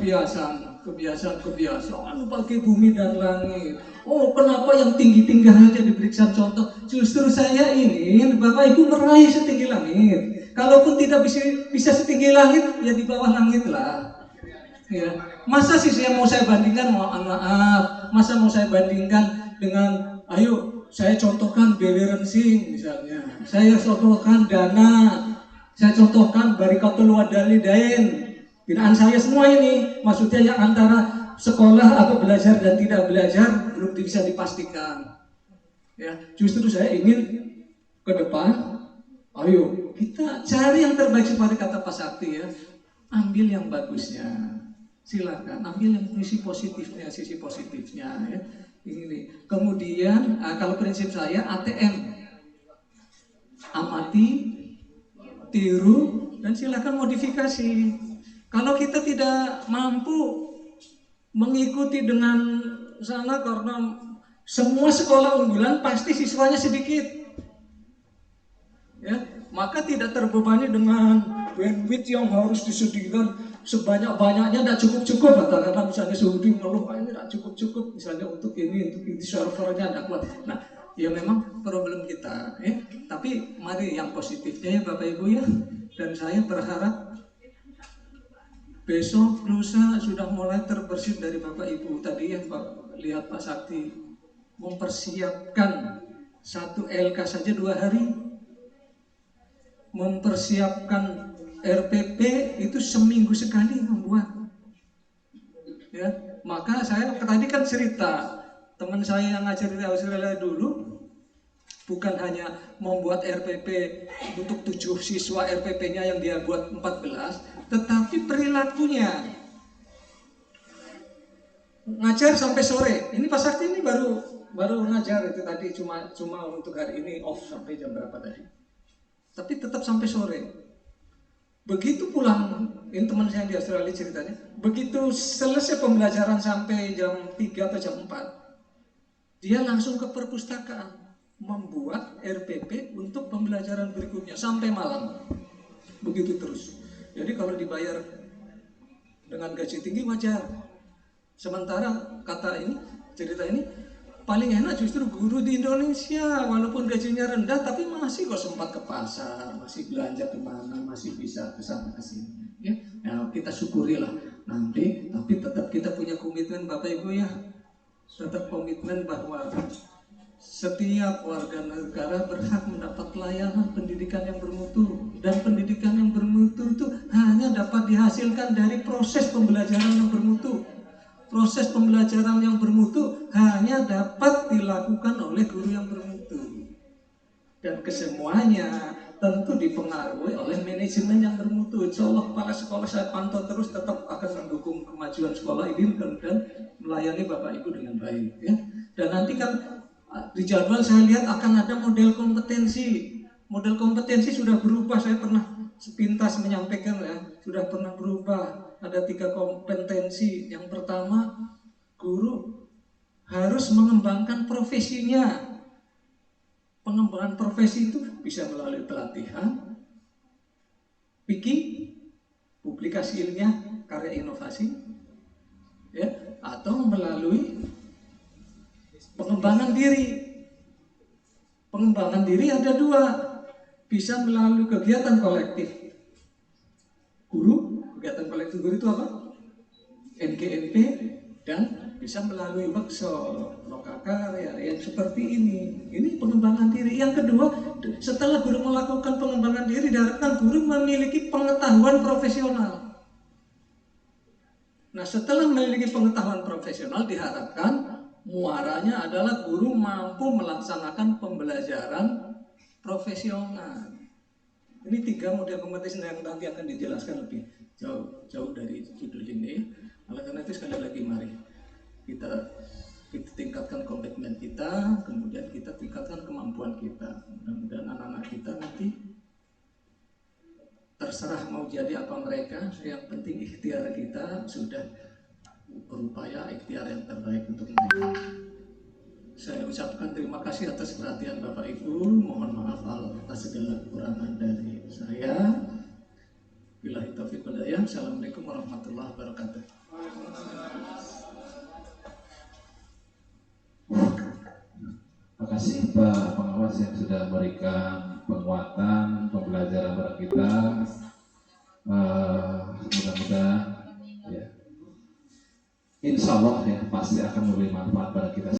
pakai bumi dan langit. Kenapa yang tinggi-tinggi saja diberikan contoh? Justru saya ingin Bapak Ibu meraih setinggi langit. Kalaupun tidak bisa setinggi langit, ya di bawah langit lah. Ya, masa sih yang mau saya bandingkan, mohon maaf, masa mau saya bandingkan dengan, ayo saya contohkan Belerensing misalnya, saya contohkan Dana, saya contohkan Barikatul Wadalidain, binaan saya semua ini, maksudnya yang antara sekolah atau belajar dan tidak belajar belum bisa dipastikan. Ya, justru saya ingin ke depan, ayo kita cari yang terbaik seperti kata Pak Sakti ya, ambil yang bagusnya. Silakan ambil yang sisi positifnya ya. Ini. Kemudian kalau prinsip saya ATM, amati, tiru, dan silakan modifikasi. Kalau kita tidak mampu mengikuti dengan sana karena semua sekolah unggulan pasti siswanya sedikit, ya, maka tidak terbebani dengan bandwidth yang harus disediakan sebanyak-banyaknya, tidak cukup-cukup, katakanlah misalnya Saudi ngeluh ini tidak cukup-cukup misalnya untuk ini servernya tidak kuat. Nah, ya memang problem kita, tapi mari yang positifnya ya Bapak Ibu ya, dan saya berharap besok lusa sudah mulai terbersih dari Bapak Ibu tadi ya Pak, lihat Pak Sakti mempersiapkan 1 LK saja 2 hari, mempersiapkan RPP itu seminggu sekali membuat, ya. Maka saya tadi kan cerita teman saya yang ngajar di Australia dulu, bukan hanya membuat RPP untuk 7 siswa RPP-nya yang dia buat 14, tetapi perilakunya ngajar sampai sore. Ini Pak Sakti ini baru ngajar itu tadi, cuma untuk hari ini off sampai jam berapa tadi, tapi tetap sampai sore. Begitu pulang, ini teman saya di Australia ceritanya, begitu selesai pembelajaran sampai jam 3 atau jam 4, dia langsung ke perpustakaan membuat RPP untuk pembelajaran berikutnya sampai malam. Begitu terus. Jadi kalau dibayar dengan gaji tinggi wajar. Sementara cerita ini paling enak justru guru di Indonesia, walaupun gajinya rendah tapi masih kok sempat ke pasar, masih belanja kemana, masih bisa kesana kesini. Ya, kita syukurilah nanti, tapi tetap kita punya komitmen Bapak Ibu ya, tetap komitmen bahwa setiap warga negara berhak mendapat pelayanan pendidikan yang bermutu, dan pendidikan yang bermutu itu hanya dapat dihasilkan dari proses pembelajaran yang bermutu. Proses pembelajaran yang bermutu hanya dapat dilakukan oleh guru yang bermutu, dan kesemuanya tentu dipengaruhi oleh manajemen yang bermutu. Insya Allah kepala sekolah saya pantau terus, tetap akan mendukung kemajuan sekolah ini dan melayani Bapak Ibu dengan baik ya. Dan nanti kan di jadwal saya lihat akan ada model kompetensi. Model kompetensi sudah berubah, saya pernah sepintas menyampaikan ya, sudah pernah berubah. Ada 3 kompetensi. Yang pertama, guru harus mengembangkan profesinya. Pengembangan profesi itu bisa melalui pelatihan, publikasi ilmiah, karya inovasi, ya, atau melalui pengembangan diri. Pengembangan diri ada 2, bisa melalui kegiatan kolektif guru. Kegiatan kolektif guru itu apa? NKNP, dan bisa melalui workshop, lokakarya yang seperti ini. Ini pengembangan diri. Yang kedua, setelah guru melakukan pengembangan diri, diharapkan guru memiliki pengetahuan profesional. Nah, setelah memiliki pengetahuan profesional, diharapkan muaranya adalah guru mampu melaksanakan pembelajaran profesional. Ini 3 model kompetensi yang nanti akan dijelaskan lebih jauh dari judul ini. Oleh karena itu sekali lagi mari kita tingkatkan komitmen kita, kemudian kita tingkatkan kemampuan kita. Mudah-mudahan anak-anak kita nanti terserah mau jadi apa mereka, yang penting ikhtiar kita sudah berupaya ikhtiar yang terbaik untuk mereka. Saya ucapkan terima kasih atas perhatian Bapak Ibu. Mohon maaf atas segala kekurangan dari saya. Billahi taufiq wal hidayah. Assalamualaikum warahmatullahi wabarakatuh. Terima kasih Pak Pengawas yang sudah memberikan penguatan pembelajaran kepada kita. Mudah-mudahan ya, insya Allah ya pasti akan memberi manfaat pada kita